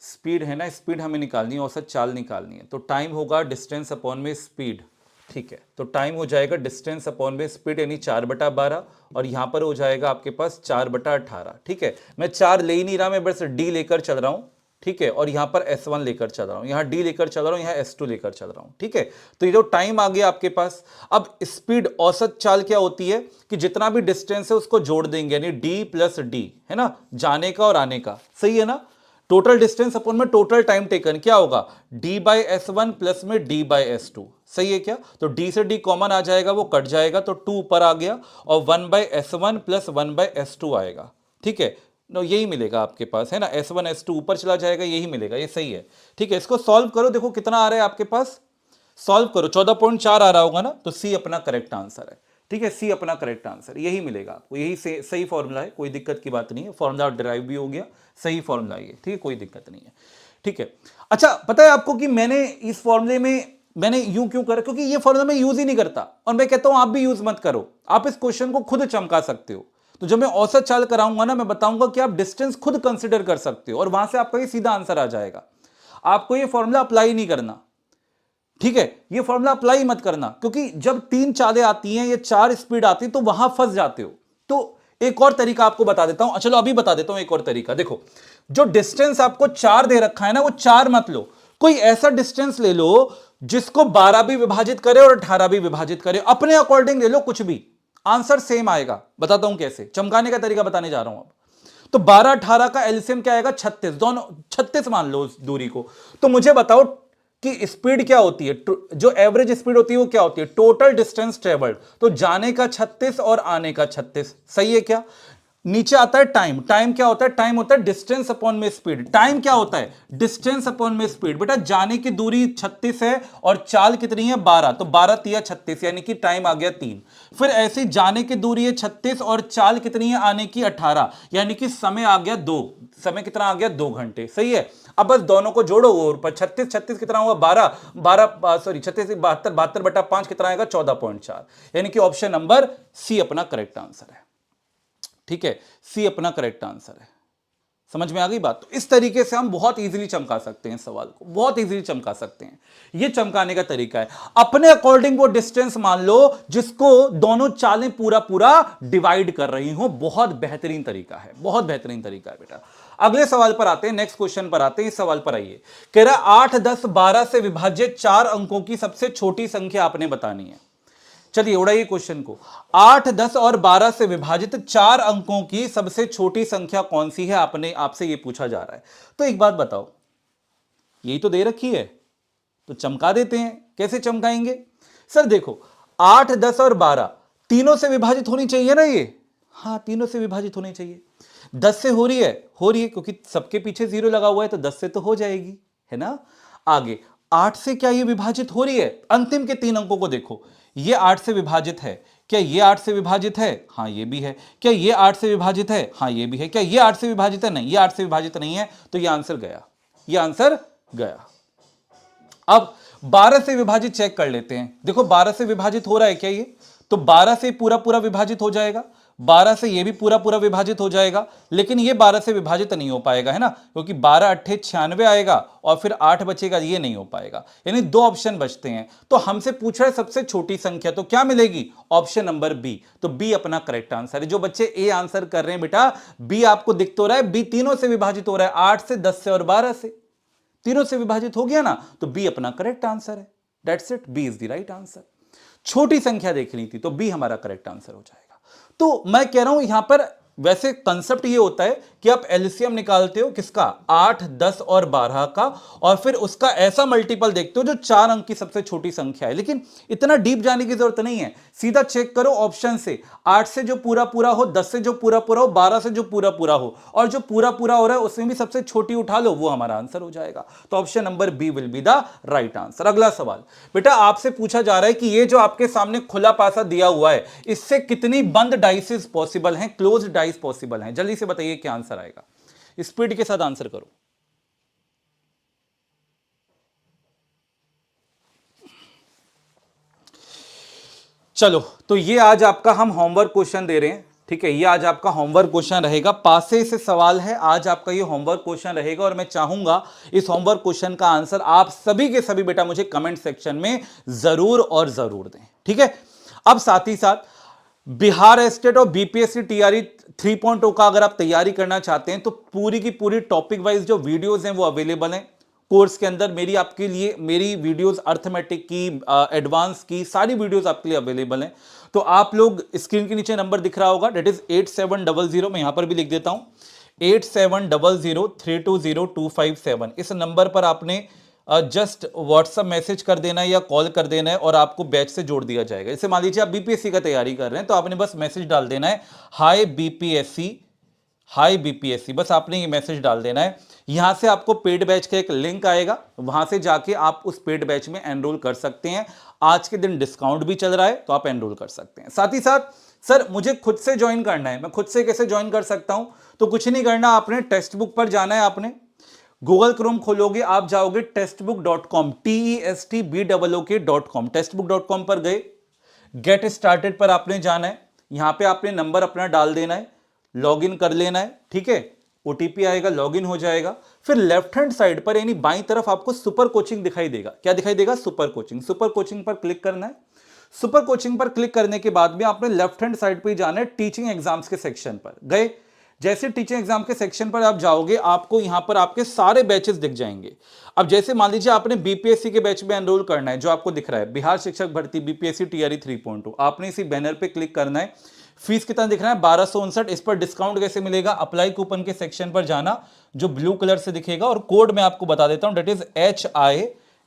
स्पीड है ना, स्पीड हमें निकालनी है, औसत चाल निकालनी है, तो टाइम होगा डिस्टेंस अपॉन में स्पीड, ठीक है। तो टाइम हो जाएगा डिस्टेंस अपॉन में स्पीड, यानी 4/12, और यहां पर हो जाएगा आपके पास 4/18, ठीक है। मैं 4 ले ही नहीं रहा, मैं बस डी लेकर चल रहा हूं, ठीक है, और यहां पर S1 लेकर चल रहा हूं, यहां डी लेकर चल रहा हूं, यहां S2 लेकर चल रहा हूं, ठीक है। तो ये जो टाइम आ गया आपके पास। अब स्पीड औसत चाल क्या होती है कि जितना भी डिस्टेंस है उसको जोड़ देंगे, यानी डी प्लस डी, है ना, जाने का और आने का, सही है ना। टोटल डिस्टेंस अपन में टोटल टाइम टेकन क्या होगा, D/S1 प्लस में D/S2, सही है क्या। तो D से D कॉमन आ जाएगा, वो कट जाएगा, तो 2 ऊपर आ गया, और 1/S1 प्लस 1/S2 आएगा, ठीक है। नो यही मिलेगा आपके पास, है ना, S1 S2 ऊपर चला जाएगा, यही मिलेगा, ये सही है, ठीक है। इसको सॉल्व करो, देखो कितना आ रहा है आपके पास, सॉल्व करो, 14.4 आ रहा होगा ना, तो सी अपना करेक्ट आंसर है, ठीक है। सी अपना करेक्ट आंसर, यही मिलेगा आपको, यही सही फॉर्मूला है, कोई दिक्कत की बात नहीं है, फॉर्मूला डिराइव भी हो गया, सही फॉर्मूला ये, ठीक है, कोई दिक्कत नहीं है, ठीक है। अच्छा पता है आपको कि मैंने इस फॉर्मूले में मैंने यूं क्यों करा, क्योंकि ये फॉर्मूला मैं यूज ही नहीं करता, और मैं कहता हूं आप भी यूज मत करो, आप इस क्वेश्चन को खुद चमका सकते हो। तो जब मैं औसत चाल कराऊंगा ना, मैं बताऊंगा कि आप डिस्टेंस खुद कंसिडर कर सकते हो, और वहां से आपका ये सीधा आंसर आ जाएगा। आपको ये फॉर्मूला अप्लाई नहीं करना, ठीक है, ये फॉर्मूला अप्लाई मत करना, क्योंकि जब 3 चालें आती हैं, ये 4 स्पीड आती है, तो वहां फंस जाते हो। तो एक और तरीका आपको बता देता हूं, चलो अभी बता देता हूं एक और तरीका। देखो जो डिस्टेंस आपको 4 दे रखा है ना, वो 4 मत लो, कोई ऐसा डिस्टेंस ले लो जिसको 12 भी विभाजित करे और 18 भी विभाजित करे, अपने अकॉर्डिंग ले लो, कुछ भी आंसर सेम आएगा। बताता हूं कैसे, चमकाने का तरीका बताने जा रहा हूं अब। तो 12-18 का एलसीएम क्या आएगा, 36, दोनों 36 मान लो उस दूरी को। तो मुझे बताओ कि स्पीड क्या होती है, जो एवरेज स्पीड होती है वो क्या होती है, टोटल डिस्टेंस ट्रेवल्ड, तो जाने का 36 और आने का 36, सही है क्या। नीचे आता है टाइम, टाइम क्या होता है, टाइम होता है डिस्टेंस अपॉन में स्पीड, टाइम क्या होता है, डिस्टेंस अपॉन में स्पीड। बेटा जाने की दूरी 36 है और चाल कितनी है 12, तो 12 तिया 36, यानी कि टाइम आ गया 3। फिर ऐसे जाने की दूरी है 36 और चाल कितनी है आने की 18, यानी कि समय आ गया 2, समय कितना आ गया 2 घंटे, सही है। अब बस दोनों को जोड़ो, और 36 36 कितना हुआ 12 सॉरी 36 72 72/5 कितना आएगा 14.4, यानी कि ऑप्शन नंबर सी अपना करेक्ट आंसर है, ठीक है। सी अपना करेक्ट आंसर है, समझ में आ गई बात। तो इस तरीके से हम बहुत इजीली चमका सकते हैं सवाल को, बहुत इजीली चमका सकते हैं। ये चमकाने का तरीका है, अपने अकॉर्डिंग वो डिस्टेंस मान लो जिसको दोनों चालें पूरा पूरा डिवाइड कर रही हो। बहुत बेहतरीन तरीका है, बहुत बेहतरीन तरीका है बेटा। अगले सवाल पर आते हैं, नेक्स्ट क्वेश्चन पर आते हैं। इस सवाल पर आइए, कह रहा 8 10 12 से विभाज्य 4 अंकों की सबसे छोटी संख्या आपने बतानी है। चलिए उड़ाइए क्वेश्चन को। 8, 10 और 12 से विभाजित 4 अंकों की सबसे छोटी संख्या कौन सी है, आपसे ये पूछा जा रहा है। तो एक बात बताओ, यही तो दे रखी है, तो चमका देते हैं। कैसे चमकाएंगे सर? देखो 8, 10 और 12 तीनों से विभाजित होनी चाहिए ना ये। हाँ, तीनों से विभाजित होनी चाहिए। 10 से हो रही है क्योंकि सबके पीछे 0 लगा हुआ है, तो 10 से तो हो जाएगी, है ना। आगे 8 से क्या ये विभाजित हो रही है? अंतिम के 3 अंकों को देखो, ये 8 से विभाजित है। क्या ये 8 से विभाजित है? हाँ ये भी है। क्या ये 8 से विभाजित है? हाँ ये भी है। क्या ये 8 से विभाजित है? नहीं, ये 8 से विभाजित नहीं है, तो ये आंसर गया, ये आंसर गया। अब 12 से विभाजित चेक कर लेते हैं। देखो 12 से विभाजित हो रहा है क्या ये? तो 12 से पूरा पूरा विभाजित हो जाएगा, 12 से ये भी पूरा पूरा विभाजित हो जाएगा, लेकिन ये 12 से विभाजित नहीं हो पाएगा, है ना, क्योंकि 12 8 96 आएगा और फिर 8 बचेगा, ये नहीं हो पाएगा। यानी 2 ऑप्शन बचते हैं। तो हमसे पूछ रहा है सबसे छोटी संख्या, तो क्या मिलेगी? Option number B. तो बी अपना करेक्ट आंसर है। जो बच्चे ए आंसर कर रहे हैं बेटा, बी आपको दिख तो रहा है, बी तीनों से विभाजित हो रहा है, 8 से, 10 से और 12 से, तीनों से विभाजित हो गया ना, तो बी अपना करेक्ट आंसर है। That's it, B is the right answer. छोटी संख्या देखनी थी, तो बी हमारा करेक्ट आंसर हो जाएगा। तो मैं कह रहा हूं यहां पर वैसे कंसेप्ट ये होता है कि आप एलसीएम निकालते हो किसका? 8, 10 और 12 का, और फिर उसका ऐसा मल्टीपल देखते हो जो 4 अंक की सबसे छोटी संख्या है। लेकिन इतना डीप जाने की जरूरत नहीं है, सीधा चेक करो ऑप्शन से। 8 से जो पूरा पूरा हो, 10 से जो पूरा पूरा हो, 12 से जो पूरा पूरा हो, और जो पूरा पूरा हो रहा है उसमें भी सबसे छोटी उठा लो, वो हमारा आंसर हो जाएगा। तो option number B will be the right answer. अगला सवाल बेटा, आपसे पूछा जा रहा है कि ये जो आपके सामने खुला पासा दिया हुआ है, इससे कितनी बंद डाइसेस पॉसिबल हैं, क्लोज डाइस पॉसिबल हैं? जल्दी से बताइए क्या आंसर आएगा, स्पीड के साथ आंसर करो। चलो, तो ये आज आपका हम होमवर्क क्वेश्चन दे रहे हैं, ठीक है। ये आज आपका होमवर्क क्वेश्चन रहेगा, पासे से सवाल है आज आपका ये होमवर्क क्वेश्चन रहेगा, और मैं चाहूंगा इस होमवर्क क्वेश्चन का आंसर आप सभी के सभी बेटा मुझे कमेंट सेक्शन में जरूर और जरूर दें, ठीक है। अब साथ ही साथ बिहार स्टेट और बीपीएससी टीआरई 3.0 का अगर आप तैयारी करना चाहते हैं, तो पूरी की पूरी टॉपिक वाइज जो वीडियोस हैं वो अवेलेबल हैं कोर्स के अंदर। मेरी आपके लिए मेरी वीडियोस अर्थमेटिक की, एडवांस की, सारी वीडियोस आपके लिए अवेलेबल हैं। तो आप लोग, स्क्रीन के नीचे नंबर दिख रहा होगा, डेट इज 8700, मैं यहां पर भी लिख देता हूं, 8700320257। इस नंबर पर आपने जस्ट व्हाट्सएप मैसेज कर देना है या कॉल कर देना है, और आपको बैच से जोड़ दिया जाएगा। जैसे मान लीजिए आप बीपीएससी का तैयारी कर रहे हैं, तो आपने बस मैसेज डाल देना है, हाय बीपीएससी, हाय बीपीएससी, बस आपने ये मैसेज डाल देना है। यहां से आपको पेड बैच का एक लिंक आएगा, वहां से जाके आप उस पेड बैच में एनरोल कर सकते हैं। आज के दिन डिस्काउंट भी चल रहा है, तो आप एनरोल कर सकते हैं। साथ ही साथ सर मुझे खुद से ज्वाइन करना है, मैं खुद से कैसे ज्वाइन कर सकता हूं? तो कुछ नहीं करना, आपने टेक्स्ट बुक पर जाना है, आपने गूगल क्रोम खोलोगे, आप जाओगे testbook.com, testbook.com, testbook.com पर गए, गेट स्टार्टेड पर आपने जाना है। यहां पे आपने नंबर अपना डाल देना है, लॉगिन कर लेना है, ठीक है। ओटीपी आएगा, लॉगिन हो जाएगा। फिर लेफ्ट हैंड साइड पर यानी बाईं तरफ आपको सुपर कोचिंग दिखाई देगा। क्या दिखाई देगा? Super coaching. सुपर कोचिंग पर क्लिक करना है। सुपर कोचिंग पर क्लिक करने के बाद में आपने लेफ्ट हैंड साइड पर जाना है, टीचिंग एग्जाम्स के सेक्शन पर गए। जैसे टीचिंग एग्जाम के सेक्शन पर आप जाओगे, आपको यहां पर आपके सारे बैचेस दिख जाएंगे। अब जैसे मान लीजिए आपने बीपीएससी के बैच में एनरोल करना है, जो आपको दिख रहा है बिहार शिक्षक भर्ती बीपीएससी टीआरई 3.2, आपने इसी बैनर पे क्लिक करना है। फीस कितना दिख रहा है? 1259। इस पर डिस्काउंट कैसे मिलेगा? अप्लाई कूपन के सेक्शन पर जाना, जो ब्लू कलर से दिखेगा, और कोड मैं आपको बता देता हूं, डेट इज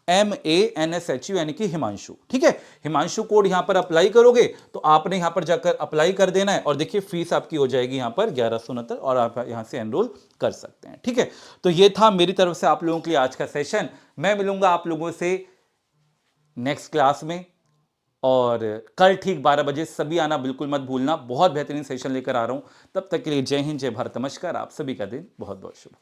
HIMANSHU, यानी कि हिमांशु, ठीक है। हिमांशु कोड यहां पर अप्लाई करोगे, तो आपने यहां पर जाकर अप्लाई कर देना है, और देखिए फीस आपकी हो जाएगी यहां पर 1169, और आप यहां से एनरोल कर सकते हैं, ठीक है। तो ये था मेरी तरफ से आप लोगों के लिए आज का सेशन। मैं मिलूंगा आप लोगों से नेक्स्ट क्लास में, और कल ठीक 12 बजे सभी आना बिल्कुल मत भूलना। बहुत बेहतरीन सेशन लेकर आ रहा हूं। तब तक के लिए जय हिंद, जय भारत, नमस्कार। आप सभी का दिन बहुत बहुत शुभ हो।